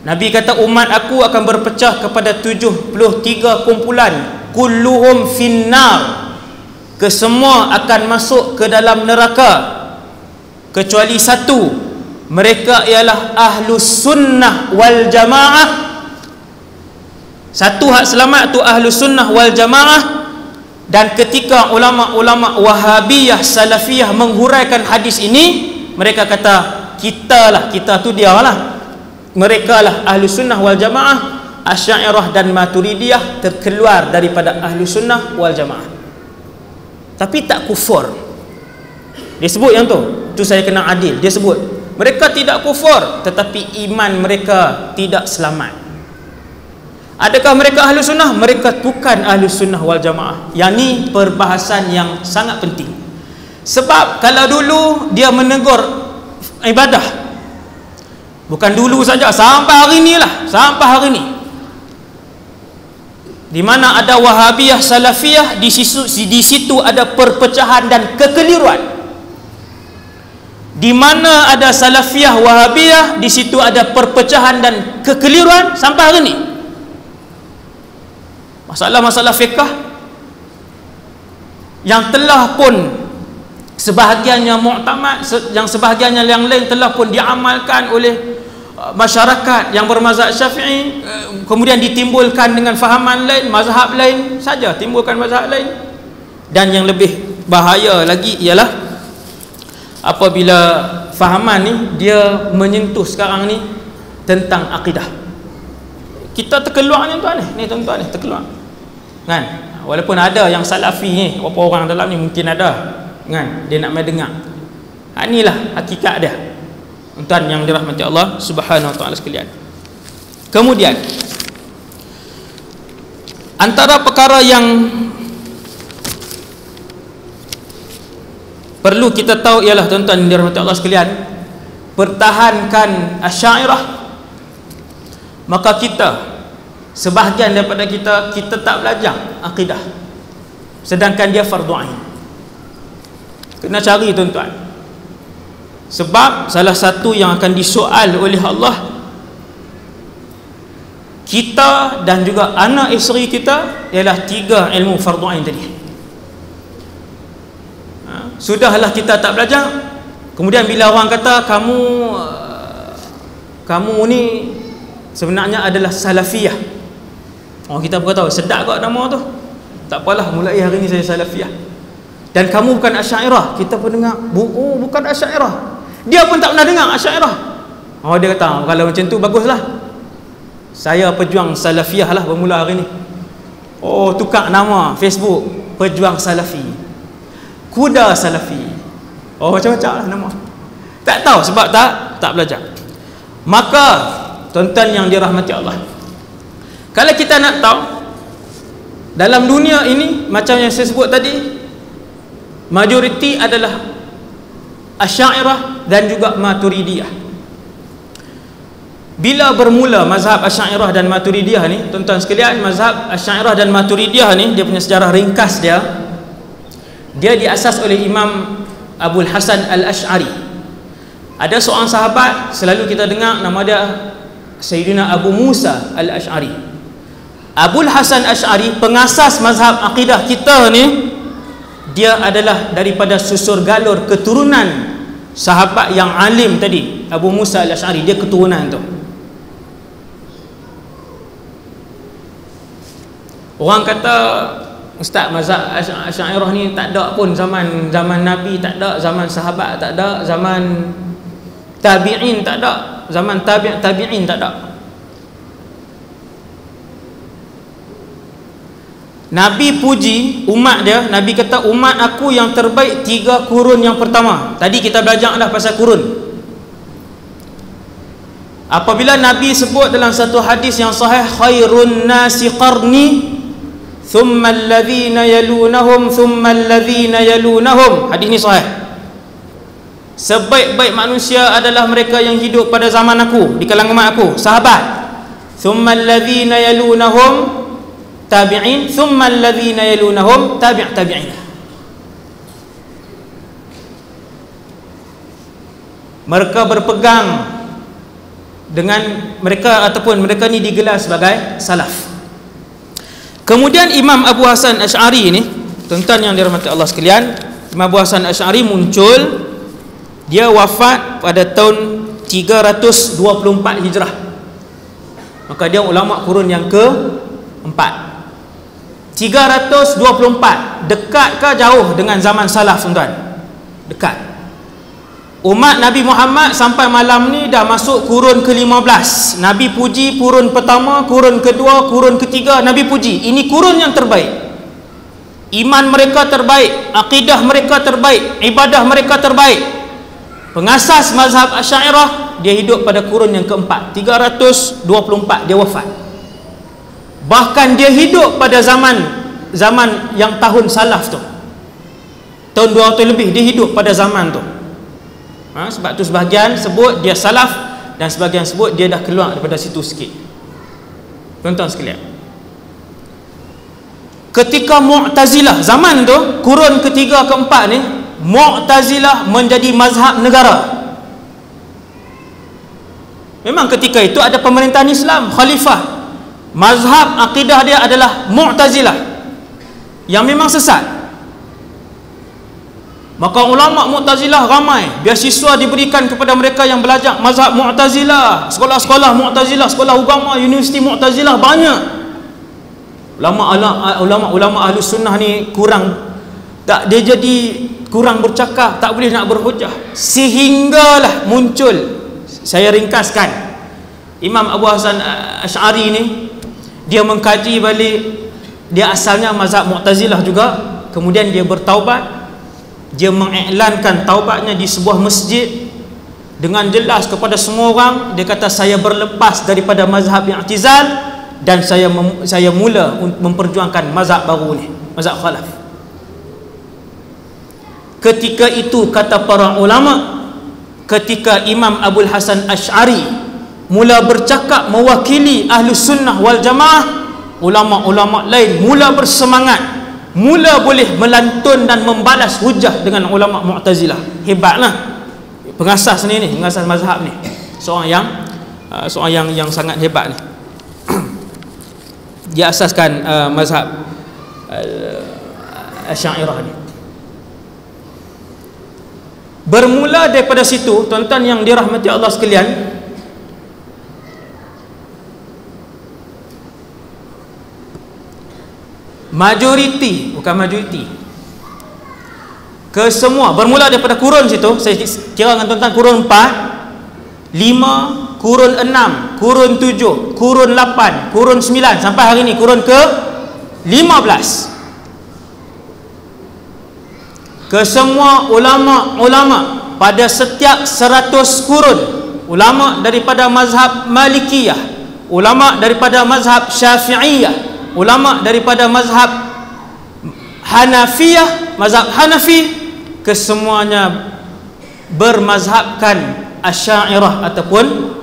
Nabi kata umat aku akan berpecah kepada 73 kumpulan, kulluhum finnar, kesemua akan masuk ke dalam neraka kecuali satu, mereka ialah ahlus sunnah wal jamaah. Satu hak selamat tu ahlus sunnah wal jamaah. Dan ketika ulama-ulama Wahabiyah Salafiyah menghuraikan hadis ini, mereka kata kita tu dia lah, mereka lah ahlus sunnah wal jamaah. Asy'ariyah dan Maturidiyah terkeluar daripada ahlus sunnah wal jamaah, tapi tak kufur. Dia sebut yang tu saya kena adil. Dia sebut mereka tidak kufur, tetapi iman mereka tidak selamat. Adakah mereka ahlu sunnah? Mereka bukan ahlu sunnah wal jamaah. Yang ni perbahasan yang sangat penting. Sebab kalau dulu dia menegur ibadah, bukan dulu saja, sampai hari ni lah, sampai hari ni, di mana ada Wahabiyah Salafiyah, di situ ada perpecahan dan kekeliruan. Di mana ada Salafiyah Wahabiyah, di situ ada perpecahan dan kekeliruan sampai hari ni. Masalah-masalah fiqh yang telah pun sebahagiannya muktamad, yang sebahagiannya yang lain telah pun diamalkan oleh masyarakat yang bermazhab Syafi'i, kemudian ditimbulkan dengan fahaman lain, mazhab lain saja, timbulkan mazhab lain. Dan yang lebih bahaya lagi ialah apabila fahaman ni dia menyentuh sekarang ni tentang akidah. Kita terkeluar ni tuan ni tuan-tuan ni terkeluar kan, walaupun ada yang salafi ni, beberapa orang dalam ni mungkin ada kan, dia nak mai dengar. Inilah hakikat dia tuan yang dirahmati Allah Subhanahu wa taala sekalian. Kemudian antara perkara yang perlu kita tahu ialah tuan-tuan yang dirahmati Allah sekalian, pertahankan Asy'ariyah. Maka kita, sebahagian daripada kita tak belajar akidah, sedangkan dia fardu ain. Kena cari tuan-tuan. Sebab salah satu yang akan disoal oleh Allah, kita dan juga anak isteri kita, ialah 3 ilmu fardu ain tadi. Sudahlah kita tak belajar, kemudian bila orang kata kamu ni sebenarnya adalah salafiyah, orang kita berkata sedap kot nama tu, tak apalah, mulai hari ni saya salafiyah. Dan kamu bukan Asy'ariyah, kita pun dengar, oh bukan Asy'ariyah, dia pun tak pernah dengar Asy'ariyah. Oh, dia kata kalau macam tu baguslah, saya pejuang salafiyah lah bermula hari ni. Oh, tukar nama Facebook, pejuang salafi, kuda salafi, oh macam-macam lah nama. Tak tahu sebab tak belajar. Maka tuan-tuan yang dirahmati Allah, kalau kita nak tahu dalam dunia ini, macam yang saya sebut tadi, majoriti adalah Asy'ariyah dan juga Maturidiyah. Bila bermula mazhab Asy'ariyah dan Maturidiyah ni, tuan-tuan sekalian, mazhab Asy'ariyah dan Maturidiyah ni, dia punya sejarah ringkas dia diasas oleh Imam Abul Hasan Al-Asy'ari. Ada seorang sahabat selalu kita dengar nama dia Sayyidina Abu Musa Al-Asy'ari. Abul Hasan Asy'ari, pengasas mazhab akidah kita ni, dia adalah daripada susur galur keturunan sahabat yang alim tadi, Abu Musa Al-Asy'ari, dia keturunan tu. Orang kata, Ustaz, mazhab Asy'ariyah ni tak ada pun zaman Nabi, tak ada zaman sahabat, tak ada zaman tabi'in, tak ada zaman tabi'in, tak ada. Nabi puji umat dia, Nabi kata umat aku yang terbaik 3 kurun yang pertama. Tadi kita belajar dah pasal kurun. Apabila Nabi sebut dalam satu hadis yang sahih, khairun nasi qarni thumma alladhina yalunahum thumma alladhina yalunahum, hadis ni sahih. Sebaik-baik manusia adalah mereka yang hidup pada zaman aku, di kalangan umat aku, sahabat. Thumma alladhina yalunahum tabi'in, thumma alladhina yalunahum tabi'in. Mereka berpegang dengan mereka, ataupun mereka ni digelar sebagai salaf. Kemudian Imam Abu Hasan Asy'ari ni, tuan-tuan yang dirahmati Allah sekalian, Imam Abu Hasan Asy'ari muncul, dia wafat pada tahun 324 Hijrah. Maka dia ulama kurun yang ke-4. 324, dekat ke jauh dengan zaman salaf tuan-tuan? Dekat. Umat Nabi Muhammad sampai malam ni dah masuk kurun ke-15. Nabi puji kurun pertama, kurun kedua, kurun ketiga, Nabi puji ini kurun yang terbaik. Iman mereka terbaik, akidah mereka terbaik, ibadah mereka terbaik. Pengasas mazhab Asy'ariyah, dia hidup pada kurun yang ke-4, 324 dia wafat. Bahkan dia hidup pada zaman yang tahun salaf tu, tahun 200 lebih dia hidup pada zaman tu. Sebab tu sebahagian sebut dia salaf, dan sebahagian sebut dia dah keluar daripada situ sikit. Tuan-tuan sekalian, ketika Mu'tazilah zaman tu, kurun ketiga keempat ni, Mu'tazilah menjadi mazhab negara. Memang ketika itu ada pemerintahan Islam, khalifah. Mazhab akidah dia adalah Mu'tazilah, yang memang sesat. Maka ulama Mu'tazilah ramai, beasiswa diberikan kepada mereka yang belajar mazhab Mu'tazilah, sekolah-sekolah Mu'tazilah, sekolah agama, universiti Mu'tazilah banyak. Ulama Ahlus Sunnah ni kurang, tak, dia jadi kurang bercakap, tak boleh nak berhujah, sehinggalah muncul, saya ringkaskan, Imam Abu Hasan Asy'ari ni dia mengkaji balik, dia asalnya mazhab Mu'tazilah juga, kemudian dia bertaubat. Dia mengiklankan taubatnya di sebuah masjid dengan jelas kepada semua orang. Dia kata, saya berlepas daripada mazhab i'tizal dan saya mula memperjuangkan mazhab baru ni, mazhab khalaf. Ketika itu, kata para ulama, ketika Imam Abul Hasan Asy'ari mula bercakap mewakili Ahlus Sunnah wal Jamaah, ulama-ulama lain mula bersemangat, mula boleh melantun dan membalas hujah dengan ulama Mu'tazilah. Hebatlah pengasas ni, pengasas mazhab ni, seorang yang sangat hebat ni. Dia asaskan mazhab Asy'ariyah ni. Bermula daripada situ, tuan-tuan yang dirahmati Allah sekalian, majoriti, bukan majoriti, kesemua bermula daripada kurun situ. Saya kira dengan tuan-tuan, kurun 4, 5, kurun 6, kurun 7, kurun 8, kurun 9, sampai hari ini kurun ke 15. Kesemua ulama-ulama pada setiap 100 kurun, ulama daripada mazhab Malikiyah, ulama daripada mazhab Syafi'iyah, ulama daripada mazhab Hanafiyah, mazhab Hanafi, kesemuanya bermazhabkan Asy'ariyah ataupun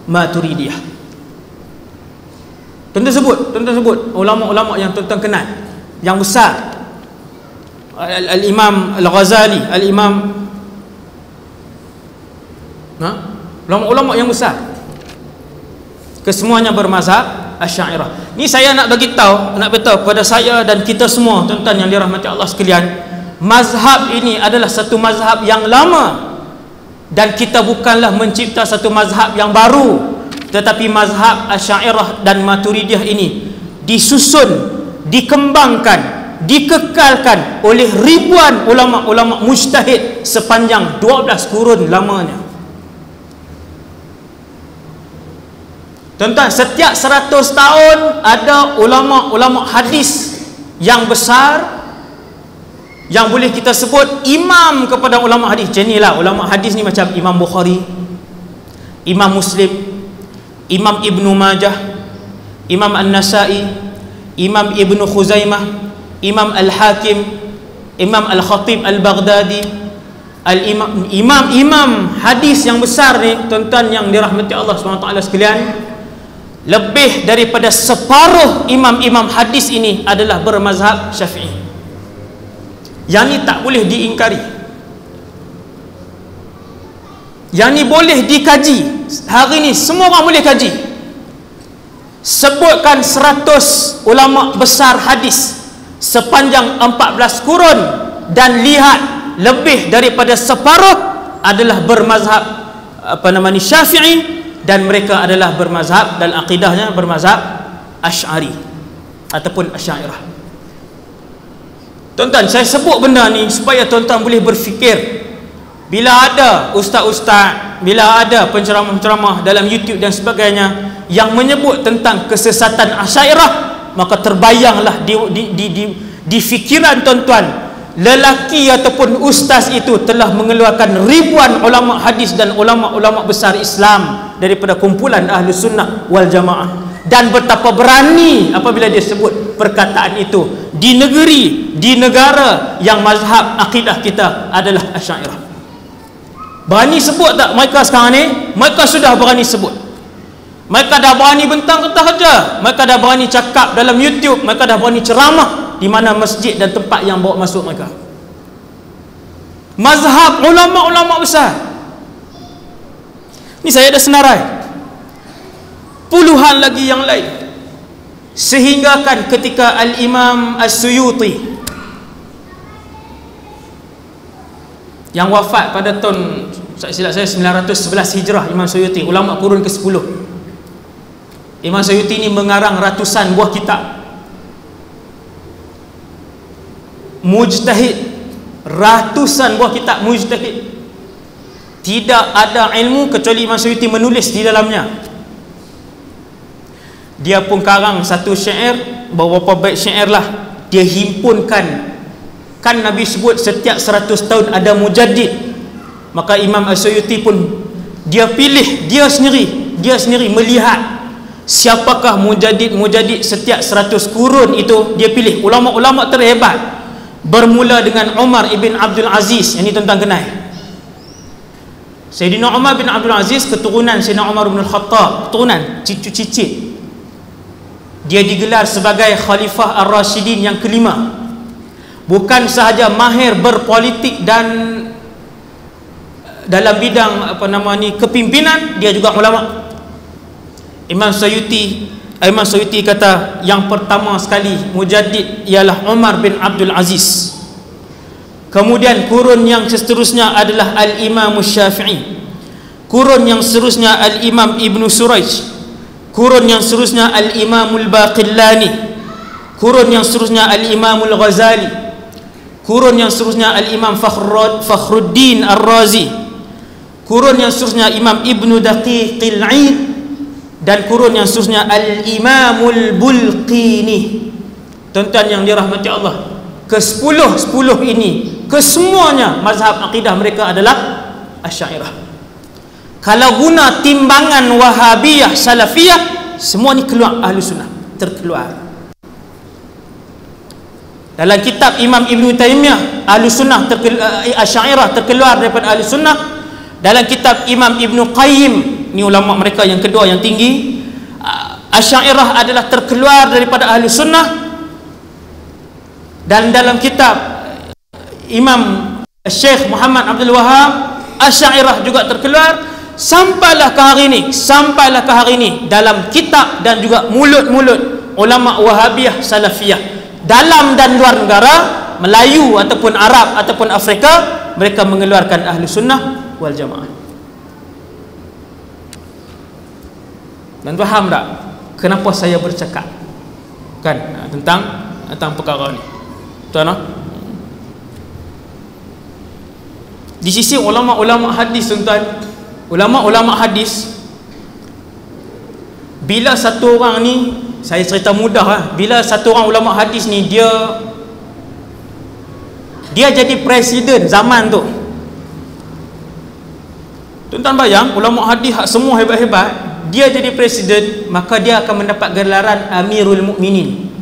Maturidiyah. Tuan-tuan sebut ulama-ulama yang tuan-tuan kenal yang besar. Al-Imam Al-Ghazali, ulama-ulama yang besar, kesemuanya bermazhab Asy'ariyah. Ni saya nak beritahu kepada saya dan kita semua, tuan-tuan yang dirahmati Allah sekalian, mazhab ini adalah satu mazhab yang lama, dan kita bukanlah mencipta satu mazhab yang baru, tetapi mazhab Asy'ariyah dan Maturidiyah ini disusun, dikembangkan, dikekalkan oleh ribuan ulama-ulama mujtahid sepanjang 12 kurun lamanya. Tuan-tuan, setiap 100 tahun ada ulama-ulama hadis yang besar yang boleh kita sebut imam kepada ulama hadis. Macam inilah ulama hadis ni, macam Imam Bukhari, Imam Muslim, Imam Ibnu Majah, Imam An-Nasai, Imam Ibnu Khuzaimah, Imam Al-Hakim, Imam Al-Khatib Al-Baghdadi, imam hadis yang besar ni, tuan-tuan yang dirahmati Allah SWT sekalian, lebih daripada separuh imam-imam hadis ini adalah bermazhab Syafi'i. Yang ni tak boleh diingkari, yang ni boleh dikaji. Hari ni semua orang boleh kaji. Sebutkan 100 ulama besar hadis sepanjang 14 kurun dan lihat lebih daripada separuh adalah bermazhab Syafi'i, dan mereka adalah bermazhab dan akidahnya bermazhab Asy'ari ataupun Asy'ariyah. Tuan-tuan, saya sebut benda ni supaya tuan-tuan boleh berfikir. Bila ada ustaz-ustaz, bila ada penceramah-penceramah dalam YouTube dan sebagainya yang menyebut tentang kesesatan Asy'ariyah, maka terbayanglah di fikiran tuan-tuan, lelaki ataupun ustaz itu telah mengeluarkan ribuan ulama hadis dan ulama-ulama besar Islam daripada kumpulan Ahlus Sunnah wal Jamaah, dan betapa berani apabila dia sebut perkataan itu di negeri, di negara yang mazhab akidah kita adalah Asy'ariyah. Berani sebut tak mereka sekarang ni? Mereka sudah berani sebut. Mereka dah berani bentang-bentang saja, mereka dah berani cakap dalam YouTube, mereka dah berani ceramah di mana masjid dan tempat yang bawa masuk mereka. Mazhab ulama-ulama besar ni, saya ada senarai puluhan lagi yang lain, sehingga kan ketika Al-Imam As-Suyuti yang wafat pada tahun, silap saya, 911 Hijrah, Imam Suyuti, ulama kurun ke-10. Imam Suyuti ini mengarang ratusan buah kitab. Mujtahid, ratusan buah kitab mujtahid. Tidak ada ilmu kecuali Imam Suyuti menulis di dalamnya. Dia pun karang satu syair, beberapa bait syair lah, dia himpunkan. Kan Nabi sebut setiap 100 tahun ada mujaddid, maka Imam As-Suyuti pun dia pilih, dia sendiri melihat siapakah mujaddid setiap 100 kurun itu. Dia pilih ulama-ulama terhebat, bermula dengan Umar ibn Abdul Aziz. Ini tentang kenal Sayyidina Umar bin Abdul Aziz, keturunan Sayyidina Umar bin Al-Khattab, keturunan cicit. Dia digelar sebagai Khalifah Ar-Rashidin yang kelima. Bukan sahaja mahir berpolitik dan dalam bidang kepimpinan, dia juga ulama. Imam Suyuti kata yang pertama sekali mujaddid ialah Umar bin Abdul Aziz. Kemudian kurun yang seterusnya adalah Al-Imam Syafi'i. Kurun yang seterusnya Al-Imam Ibn Surayj. Kurun yang seterusnya Al-Imam Al-Baqillani. Kurun yang seterusnya Al-Imam Al-Ghazali. Kurun yang seterusnya Al-Imam Fakhruddin Ar-Razi. Kurun yang seterusnya Imam Ibn Daqiqil Aid. Dan kurun yang seterusnya Al-Imamul Bulqini. Tuan-tuan yang dirahmati Allah, ke-10 ini kesemuanya mazhab akidah mereka adalah Asy'ariyah. Kalau guna timbangan Wahabiyah, Salafiyah, semua ni keluar Ahlu Sunnah, terkeluar. Dalam kitab Imam Ibn Taymiyah, Ahlu Sunnah Asy'ariyah terkeluar daripada Ahlu Sunnah. Dalam kitab Imam Ibn Qayyim, ni ulama mereka yang kedua yang tinggi, Asy'ariyah adalah terkeluar daripada Ahlu Sunnah. Dan dalam kitab Imam Syekh Muhammad Abdul Wahab, Asy'ariyah juga terkeluar. Sampailah ke hari ini dalam kitab dan juga mulut-mulut ulama Wahabiyah, Salafiyah, dalam dan luar negara, Melayu ataupun Arab ataupun Afrika, mereka mengeluarkan Ahlu Sunnah wal Jamaah. Dan faham tak kenapa saya bercakap kan tentang perkara ni, tuan? Di sisi ulama-ulama hadis, tuan-tuan, ulama-ulama hadis, bila satu orang ni, saya cerita mudah lah, bila satu orang ulama hadis ni dia jadi presiden zaman tu, tuan-tuan bayang, ulama hadis semua hebat-hebat, dia jadi presiden, maka dia akan mendapat gelaran Amirul Mukminin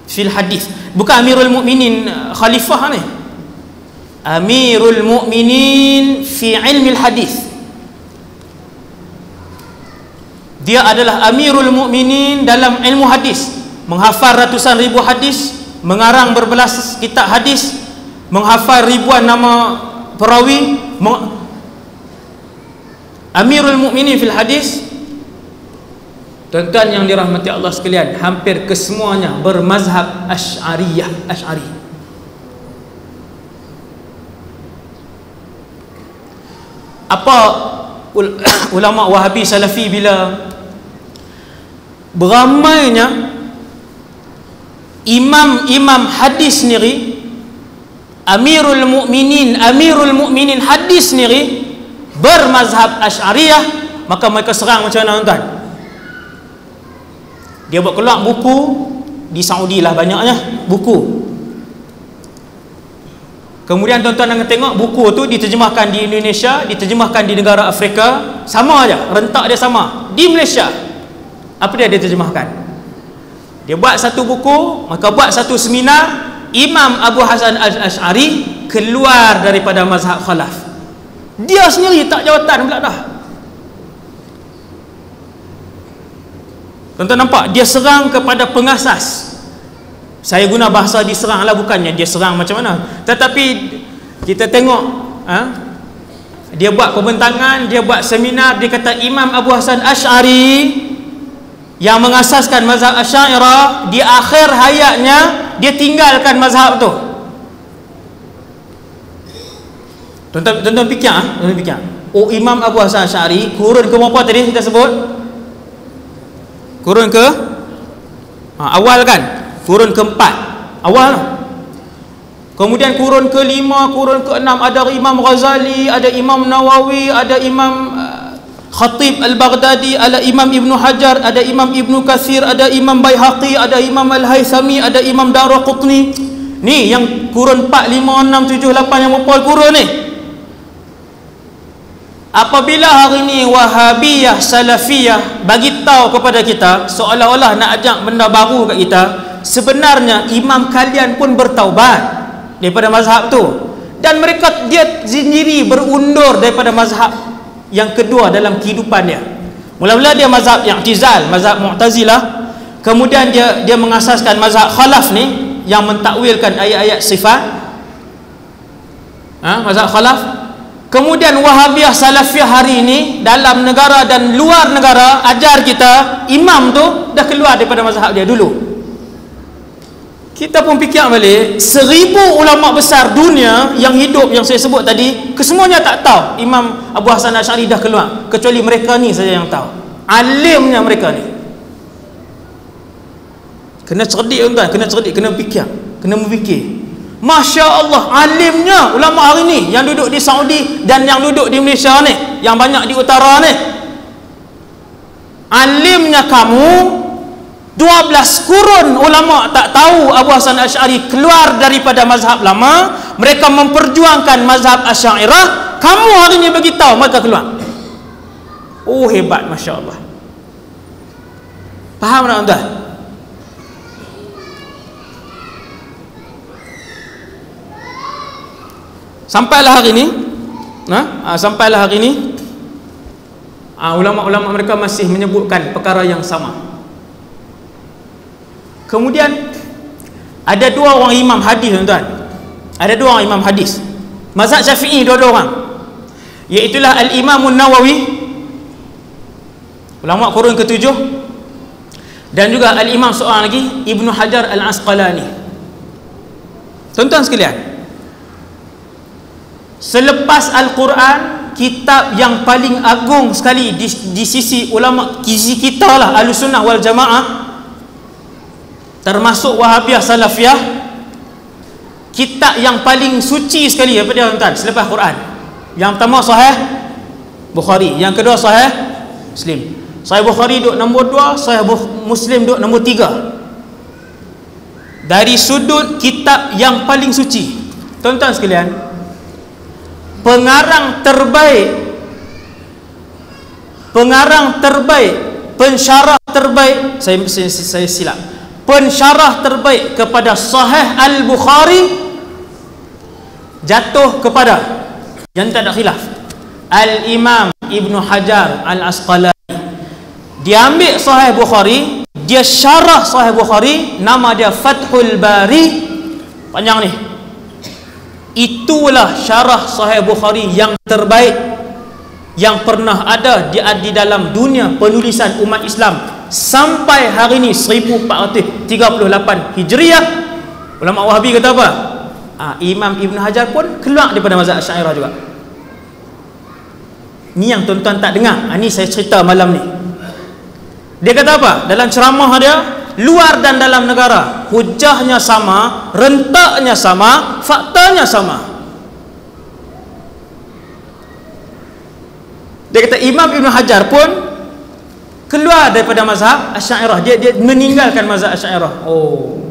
fil hadis. Bukan Amirul Mukminin khalifah ni, Amirul Mukminin fi ilmil hadis. Dia adalah Amirul Mukminin dalam ilmu hadis, menghafal ratusan ribu hadis, mengarang berbelas kitab hadis, menghafal ribuan nama perawi. Amirul Mukminin fil hadis. Tuan-tuan yang dirahmati Allah sekalian, hampir kesemuanya bermazhab Asy'ariyah, Asy'ari. Apa ulama Wahabi Salafi bila beramainya imam hadis sendiri, Amirul Mukminin hadis sendiri bermazhab Asy'ariyah, maka mereka serang macam mana, tuan? Dia buat keluar buku di Saudi lah, banyaknya buku. Kemudian tuan-tuan akan tengok buku tu diterjemahkan di Indonesia, diterjemahkan di negara Afrika, sama aja, rentak dia sama. Di Malaysia, apa dia terjemahkan? Dia buat satu buku, maka buat satu seminar. Imam Abu Hasan Al-Asy'ari keluar daripada mazhab khalaf. Dia sendiri tak jawatan pula dah. Tuan-tuan nampak, dia serang kepada pengasas. Saya guna bahasa diserang lah, bukannya dia serang macam mana. Tetapi kita tengok, dia buat pembentangan, dia buat seminar, dia kata Imam Abu Hasan Asy'ari yang mengasaskan mazhab Asy'ariyah, di akhir hayatnya dia tinggalkan mazhab tu. Tuan-tuan fikir, tuan-tuan fikir. Oh, Imam Abu Hasan Asy'ari kurun ke berapa tadi kita sebut? Kurun ke awal kan? Kurun keempat awal. Kemudian kurun ke-5, kurun ke-6 ada Imam Ghazali, ada Imam Nawawi, ada Imam Khatib Al-Baghdadi, ada Imam Ibn Hajar, ada Imam Ibn Katsir, ada Imam Baihaqi, ada Imam Al-Haythami, ada Imam Daraqutni. Ni yang kurun 4, 5, 6, 7, 8 yang berapa kurun ni. Apabila hari ni Wahabiyah, Salafiyah bagi tahu kepada kita seolah-olah nak ajak benda baru kat kita, sebenarnya imam kalian pun bertaubat daripada mazhab tu, dan mereka dia sendiri berundur daripada mazhab yang kedua dalam kehidupan dia. Mula-mula dia mazhab I'tizal, mazhab Mu'tazilah, kemudian dia mengasaskan mazhab Khalaf ni yang mentakwilkan ayat-ayat sifat, mazhab Khalaf. Kemudian Wahabiyah, Salafiyah hari ini dalam negara dan luar negara ajar kita imam tu dah keluar daripada mazhab dia dulu. Kita pun fikir balik, 1000 ulama besar dunia yang hidup yang saya sebut tadi, kesemuanya tak tahu Imam Abu Hasan Asy'ari dah keluar, kecuali mereka ni saja yang tahu. Alimnya mereka ni. Kena cerdik tuan-tuan, kena cerdik, kena fikir, kena memfikir. Masya Allah, alimnya ulama hari ni yang duduk di Saudi dan yang duduk di Malaysia ni, yang banyak di utara ni. Alimnya kamu, 12 kurun ulama tak tahu Abu Hasan Asy'ari keluar daripada mazhab lama, mereka memperjuangkan mazhab Asy'ariyah. Kamu hari ni bagi tahu mereka keluar. Oh, hebat, Masya Allah. Faham tak tuan? Sampailah hari ni, sampailah hari ni, ulama-ulama mereka masih menyebutkan perkara yang sama. Kemudian ada 2 orang imam hadis tuan-tuan. Ada 2 orang imam hadis. Mazhab Syafi'i 2 orang. Iaitulah Al-Imam Nawawi, ulama kurun ke-7, dan juga Al-Imam seorang lagi Ibn Hajar Al-Asqalani. Tuan-tuan sekalian, selepas Al-Quran, kitab yang paling agung sekali di sisi ulama, sisi kita lah, Ahlussunnah wal Jamaah, termasuk Wahabiyah, Salafiyah, kitab yang paling suci sekali apa dia tuan-tuan selepas Quran? Yang pertama Sahih Bukhari, yang kedua Sahih Muslim. Sahih Bukhari duduk nombor 2, Sahih Muslim duduk nombor 3 dari sudut kitab yang paling suci. Tuan-tuan sekalian, pengarang terbaik, pensyarah terbaik, saya silap, pensyarah terbaik kepada Sahih Al-Bukhari jatuh kepada, yang tak ada khilaf, Al-Imam Ibn Hajar Al-Asqalani. Dia ambil Sahih Bukhari, dia syarah Sahih Bukhari, nama dia Fathul Bari, panjang ni. Itulah syarah Sahih Bukhari yang terbaik yang pernah ada di dalam dunia penulisan umat Islam sampai hari ini 1438 Hijriah. Ulama Wahabi kata apa? Imam Ibn Hajar pun keluar daripada mazhab Asy'ariyah juga. Ni yang tuan-tuan tak dengar. Ni saya cerita malam ni. Dia kata apa? Dalam ceramah dia, luar dan dalam negara, hujahnya sama, rentaknya sama, faktanya sama. Dia kata Imam Ibn Hajar pun keluar daripada mazhab Asy'ariyah. Dia meninggalkan mazhab Asy'ariyah. Oh,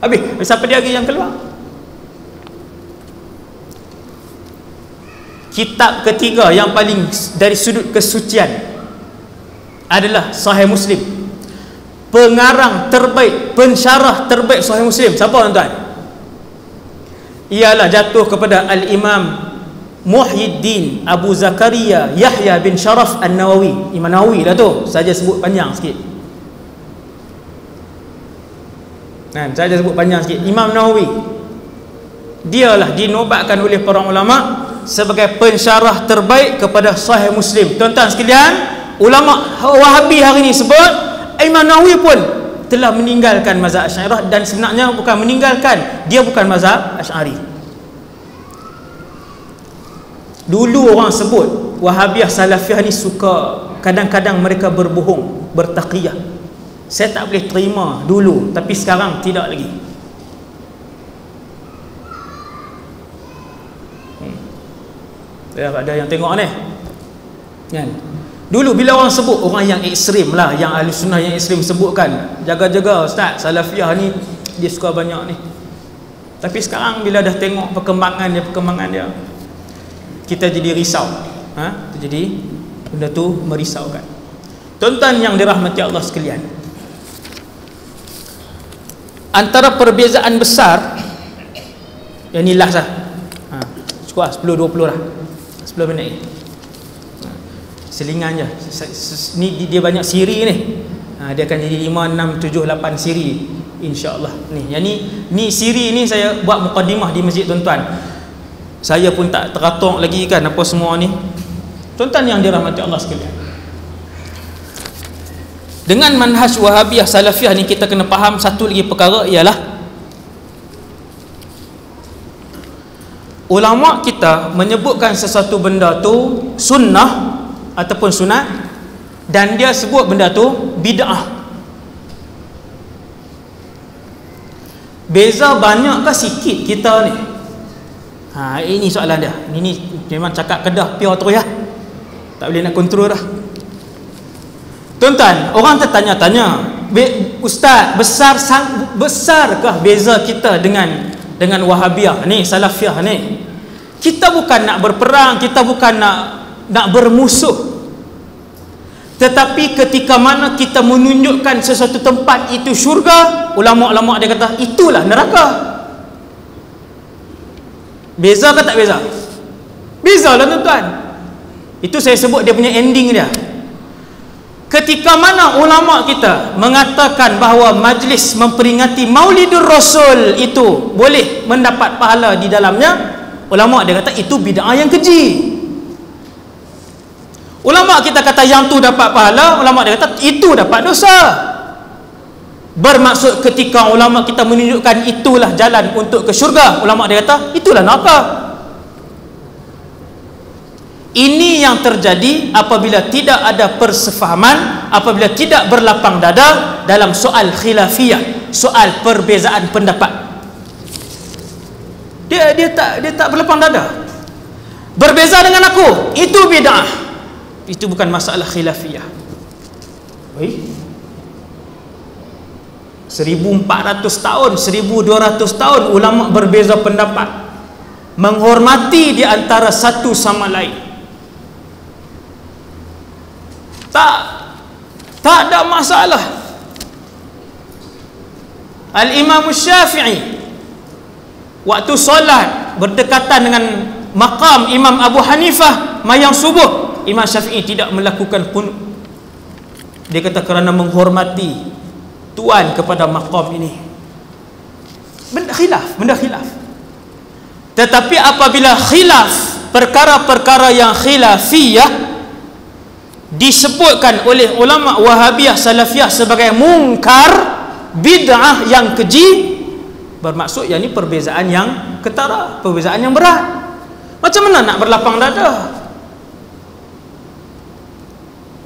habis siapa dia lagi yang keluar? Kitab ketiga yang paling dari sudut kesucian adalah Sahih Muslim. Pengarang terbaik, pensyarah terbaik Sahih Muslim siapa tuan-tuan? Ialah jatuh kepada Al-Imam Muhyiddin Abu Zakaria Yahya bin Sharaf An-Nawawi. Imam Nawawi lah tu, saja sebut panjang sikit. Saja sebut panjang sikit. Imam Nawawi, dialah dinobatkan oleh para ulama sebagai pensyarah terbaik kepada Sahih Muslim. Tuan-tuan sekalian, ulama Wahabi hari ini sebut Imam Nawawi pun telah meninggalkan mazhab Asy'ariyah, dan sebenarnya bukan meninggalkan, dia bukan mazhab Asy'ari. Dulu orang sebut Wahabiyah Salafiyah ni suka, kadang-kadang mereka berbohong, bertaqiyah. Saya tak boleh terima dulu, tapi sekarang tidak lagi. Ada yang tengok ni kan? Dulu bila orang sebut, orang yang ekstrim lah, yang ahli sunnah yang ekstrim sebutkan, jaga-jaga Ustaz, Salafiyah ni dia suka banyak ni. Tapi sekarang bila dah tengok perkembangan dia, kita jadi risau. Jadi benda tu merisaukan. Tuan-tuan yang dirahmati Allah sekalian, antara perbezaan besar, yang ni last lah, cukup lah 10-20 lah, 10 minit ni, selingan je. Ni dia banyak siri ni, dia akan jadi 5, 6, 7, 8 siri insya-Allah. Ni yang ni siri ni saya buat mukadimah di masjid tuan-tuan. Saya pun tak teratok lagi kan apa semua ni. Tuan-tuan yang dirahmati Allah sekalian, dengan manhaj Wahabiyah Salafiyah ni kita kena faham satu lagi perkara, ialah ulama kita menyebutkan sesuatu benda tu sunnah ataupun sunat, dan dia sebut benda tu bid'ah. Beza banyak ke sikit kita ni? Ini soalan dia. Ini memang cakap Kedah pure terus ya. Tak boleh nak kontrol dah. Tuan-tuan, orang tertanya-tanya, Ustaz, besarkah beza kita dengan Wahabiyah ni, Salafiyah ni? Kita bukan nak berperang, kita bukan nak bermusuh, tetapi ketika mana kita menunjukkan sesuatu tempat itu syurga, ulama-ulama dia kata itulah neraka. Beza ke tak beza? Beza lah tuan-tuan. Itu saya sebut dia punya ending dia. Ketika mana ulama kita mengatakan bahawa majlis memperingati Maulidur Rasul itu boleh mendapat pahala di dalamnya, ulama dia kata itu bid'ah yang keji. Ulama kita kata yang tu dapat pahala, ulama dia kata itu dapat dosa. Bermaksud ketika ulama kita menunjukkan itulah jalan untuk ke syurga, ulama dia kata itulah neraka. Ini yang terjadi apabila tidak ada persefahaman, apabila tidak berlapang dada dalam soal khilafiyah, soal perbezaan pendapat. Dia tak berlapang dada. Berbeza dengan aku, itu bid'ah. Itu bukan masalah khilafiyah. Baik. 1400 tahun, 1200 tahun ulama berbeza pendapat, menghormati di antara satu sama lain. Tak ada masalah. Al-Imam Syafi'i waktu solat berdekatan dengan maqam Imam Abu Hanifah mayang subuh, Imam Syafi'i tidak melakukan qunut. Dia kata kerana menghormati tuan kepada maqam ini. Benda khilaf. Tetapi apabila khilaf, perkara-perkara yang khilafiyah disebutkan oleh ulama Wahabiyah Salafiyah sebagai mungkar, bid'ah yang keji, bermaksud yang ini perbezaan yang ketara, perbezaan yang berat. Macam mana nak berlapang dada?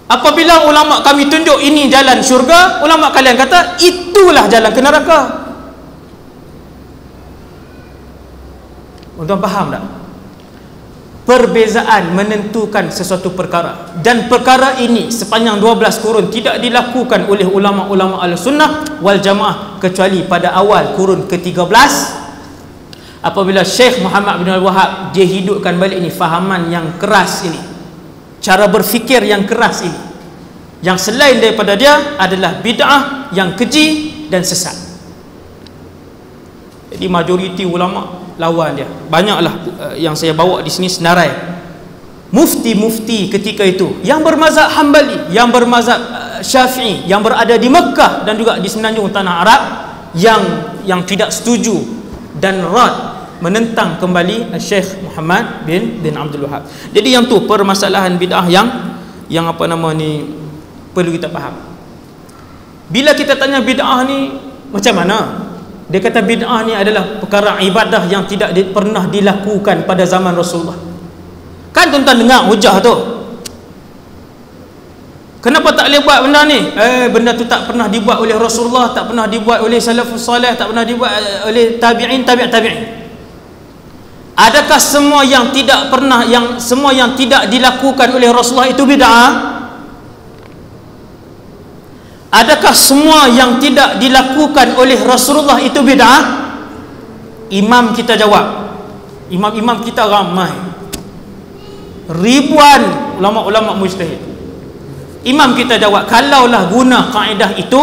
Apabila ulama kami tunjuk ini jalan syurga, ulama kalian kata itulah jalan ke neraka. Tuan faham tak? Perbezaan menentukan sesuatu perkara, dan perkara ini sepanjang 12 kurun tidak dilakukan oleh ulama-ulama al-sunnah wal jamaah kecuali pada awal kurun ke-13 apabila Syekh Muhammad bin Al-Wahhab dia hidupkan balik ini fahaman yang keras ini, cara berfikir yang keras ini, yang selain daripada dia adalah bid'ah yang keji dan sesat. Jadi majoriti ulama lawan dia. Banyaklah yang saya bawa di sini senarai mufti-mufti ketika itu yang bermazhab Hambali, yang bermazhab Syafi'i, yang berada di Mekah dan juga di semenanjung tanah Arab, yang tidak setuju dan rad menentang kembali Syekh Muhammad bin Abdul Wahhab. Jadi yang tu permasalahan bid'ah yang apa nama ni perlu kita faham. Bila kita tanya bid'ah ni macam mana? Dia kata bid'ah ni adalah perkara ibadah yang tidak pernah dilakukan pada zaman Rasulullah. Kan tuan-tuan dengar hujah tu, kenapa tak boleh buat benda ni? Benda tu tak pernah dibuat oleh Rasulullah, tak pernah dibuat oleh salafus salih, tak pernah dibuat oleh tabi'in, tabi'in. Adakah semua yang tidak pernah, semua yang tidak dilakukan oleh Rasulullah itu bid'ah? Adakah semua yang tidak dilakukan oleh Rasulullah itu bid'ah? Imam kita jawab. Imam kita ramai, ribuan ulama-ulama mujtahid. Imam kita jawab, kalaulah guna kaedah itu,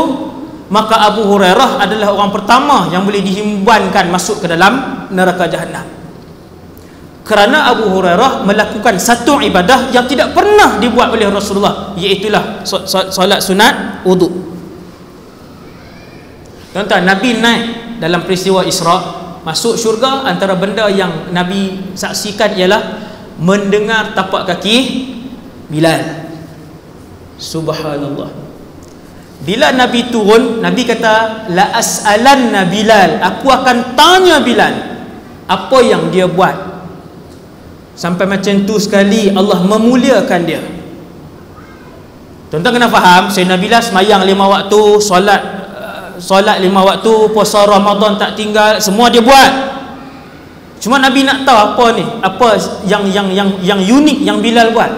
maka Abu Hurairah adalah orang pertama yang boleh dihimbankan masuk ke dalam neraka Jahannam. Kerana Abu Hurairah melakukan satu ibadah yang tidak pernah dibuat oleh Rasulullah, iaitulah solat sunat wudu. Tuan-tuan, Nabi naik dalam peristiwa Isra, masuk syurga. Antara benda yang Nabi saksikan ialah mendengar tapak kaki Bilal. Subhanallah. Bila Nabi turun, Nabi kata, la as'alanna Bilal, aku akan tanya Bilal apa yang dia buat sampai macam tu sekali Allah memuliakan dia. Tuan-tuan kena faham, Sayyidina Bilal semayang 5 waktu, solat 5 waktu, puasa Ramadan tak tinggal, semua dia buat. Cuma Nabi nak tahu apa ni, apa yang unik yang Bilal buat.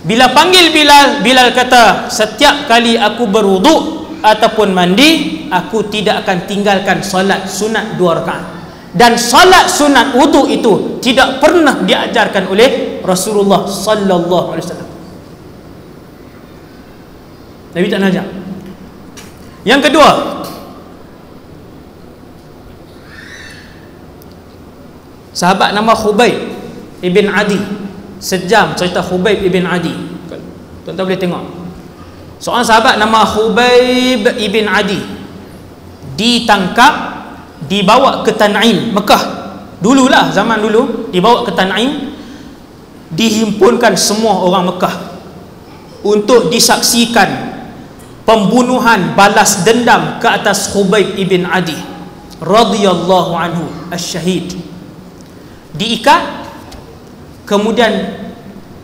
Bila panggil Bilal, Bilal kata, setiap kali aku berwuduk ataupun mandi, aku tidak akan tinggalkan solat sunat 2 rakaat. Dan solat sunat wuduk itu tidak pernah diajarkan oleh Rasulullah sallallahu alaihi wasallam. Nabi tak nak ajar. Yang kedua, sahabat nama Khubayb ibn Adi. Sejam cerita Khubayb ibn Adi. Tuan-tuan boleh tengok. Seorang sahabat nama Khubayb ibn Adi ditangkap, dibawa ke Tan'im, Mekah. Dululah, zaman dulu, dibawa ke Tan'im, dihimpunkan semua orang Mekah untuk disaksikan pembunuhan balas dendam ke atas Khubayb ibn Adi radhiyallahu anhu asy-syahid. Diikat, kemudian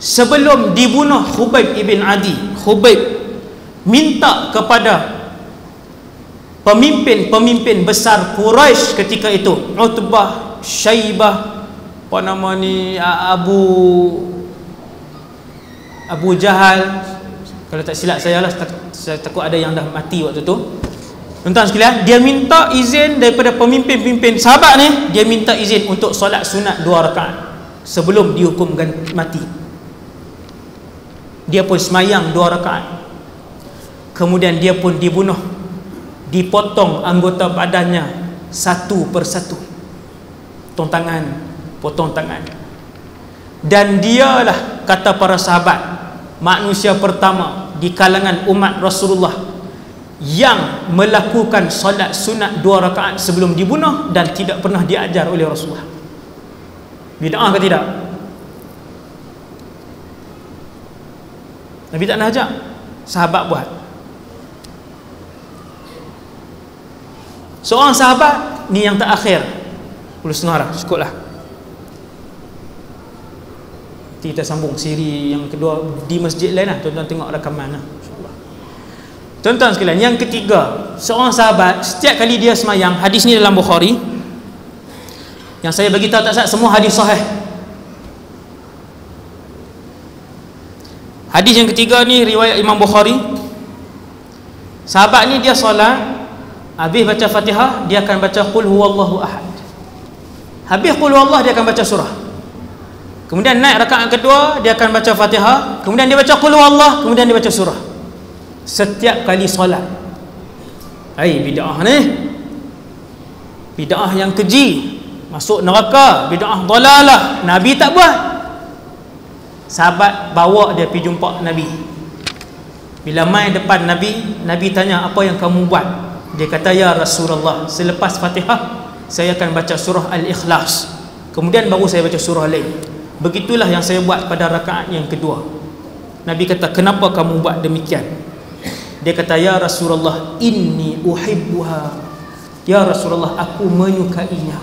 sebelum dibunuh Khubayb ibn Adi, Khubayb minta kepada pemimpin besar Quraisy ketika itu, Utbah, Syaibah, apa nama ni, Abu Jahal, kalau tak silap saya lah, saya takut ada yang dah mati waktu tu. Tuan-tuan sekalian, dia minta izin daripada pemimpin sahabat ni, dia minta izin untuk solat sunat 2 rakaat sebelum dihukumkan mati. Dia pun semayang 2 rakaat, kemudian dia pun dibunuh, dipotong anggota badannya satu persatu, potong tangan. Dan dialah, kata para sahabat, manusia pertama di kalangan umat Rasulullah yang melakukan solat sunat 2 rakaat sebelum dibunuh dan tidak pernah diajar oleh Rasulullah. Bid'ah ke tidak? Nabi tak nak ajar, sahabat buat. Seorang sahabat ni yang terakhir, 10.30 lah, cukup lah. Nanti kita sambung siri yang kedua di masjid lain lah. Tuan-tuan tengok rakaman lah, insyaAllah. Tuan-tuan sekalian, yang ketiga, seorang sahabat setiap kali dia semayang, hadis ni dalam Bukhari, yang saya bagi tahu tak, semua hadis sahih. Hadis yang ketiga ni riwayat Imam Bukhari. Sahabat ni dia solat, habis baca Fatihah, dia akan baca Qul huwallahu ahad. Habis Qul huwallah, dia akan baca surah. Kemudian naik rakaat kedua, dia akan baca Fatihah, kemudian dia baca Qul huwallah, kemudian dia baca surah. Setiap kali solat. Bid'ah ni, bid'ah yang keji, masuk neraka, bid'ah dalalah. Nabi tak buat. Sahabat bawa dia pergi jumpa Nabi. Bila mai depan Nabi, Nabi tanya, apa yang kamu buat? Dia kata, ya Rasulullah, selepas Fatihah saya akan baca surah Al-Ikhlas, kemudian baru saya baca surah lain. Begitulah yang saya buat pada rakaat yang kedua. Nabi kata, kenapa kamu buat demikian? Dia kata, ya Rasulullah, inni uhibbuha. Ya Rasulullah, aku menyukainya,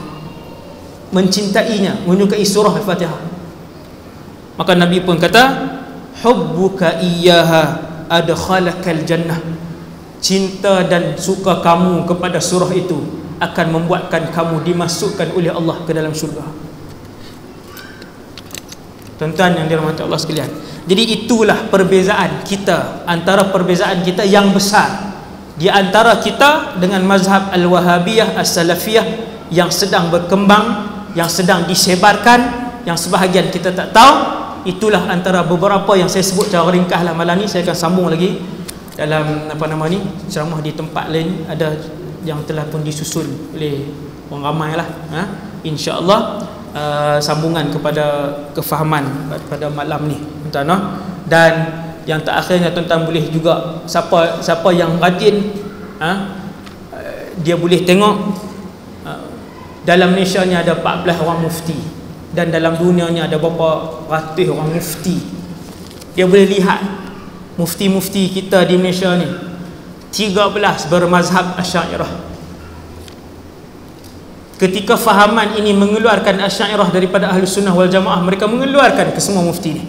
mencintainya, menyukai surah Al-Fatihah. Maka Nabi pun kata, hubbuka iyyaha adkhalakal jannah. Cinta dan suka kamu kepada surah itu akan membuatkan kamu dimasukkan oleh Allah ke dalam syurga. Tuan-tuan yang dirahmati Allah sekalian, jadi itulah perbezaan kita, antara perbezaan kita yang besar di antara kita dengan mazhab Al-Wahabiyah As-Salafiyah yang sedang berkembang, yang sedang disebarkan, yang sebahagian kita tak tahu. Itulah antara beberapa yang saya sebut secara ringkas lah malam ni. Saya akan sambung lagi dalam ceramah di tempat lain, ada yang telah pun disusun oleh orang ramai lah, insya-Allah. Sambungan kepada kefahaman pada malam ni, tuan-tuan. Dan yang terakhirnya, tuan-tuan boleh juga, siapa yang rajin, dia boleh tengok dalam Malaysia ni ada 14 orang mufti, dan dalam dunia ni ada berapa ratus orang mufti. Dia boleh lihat mufti-mufti kita di Malaysia ni 13 bermazhab Asy'ariyah. Ketika fahaman ini mengeluarkan Asy'ariyah daripada Ahlus Sunnah wal Jamaah, mereka mengeluarkan ke semua mufti ni.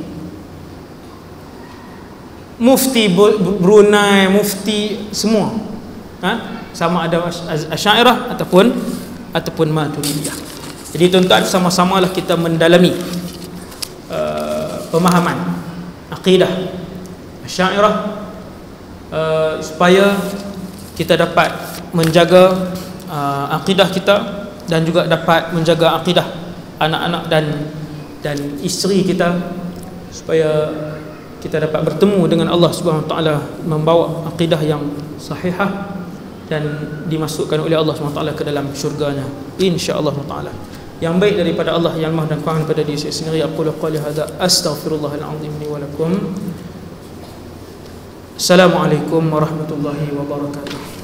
Mufti Brunei, mufti semua, sama ada Asy'ariyah ataupun Maturidiyah. Jadi tuan-tuan, sama-samalah kita mendalami pemahaman akidah Asy'ariyah supaya kita dapat menjaga akidah kita, dan juga dapat menjaga akidah anak-anak dan isteri kita, supaya kita dapat bertemu dengan Allah Subhanahu Wa Taala, membawa akidah yang sahihah dan dimasukkan oleh Allah Subhanahu Wa Taala ke dalam syurganya, insya-Allah taala. Yang baik daripada Allah yang Maha, dan kurang daripada diri saya sendiri. Aku qali hadza astaghfirullahal azim li wa lakum. Assalamualaikum warahmatullahi wabarakatuh.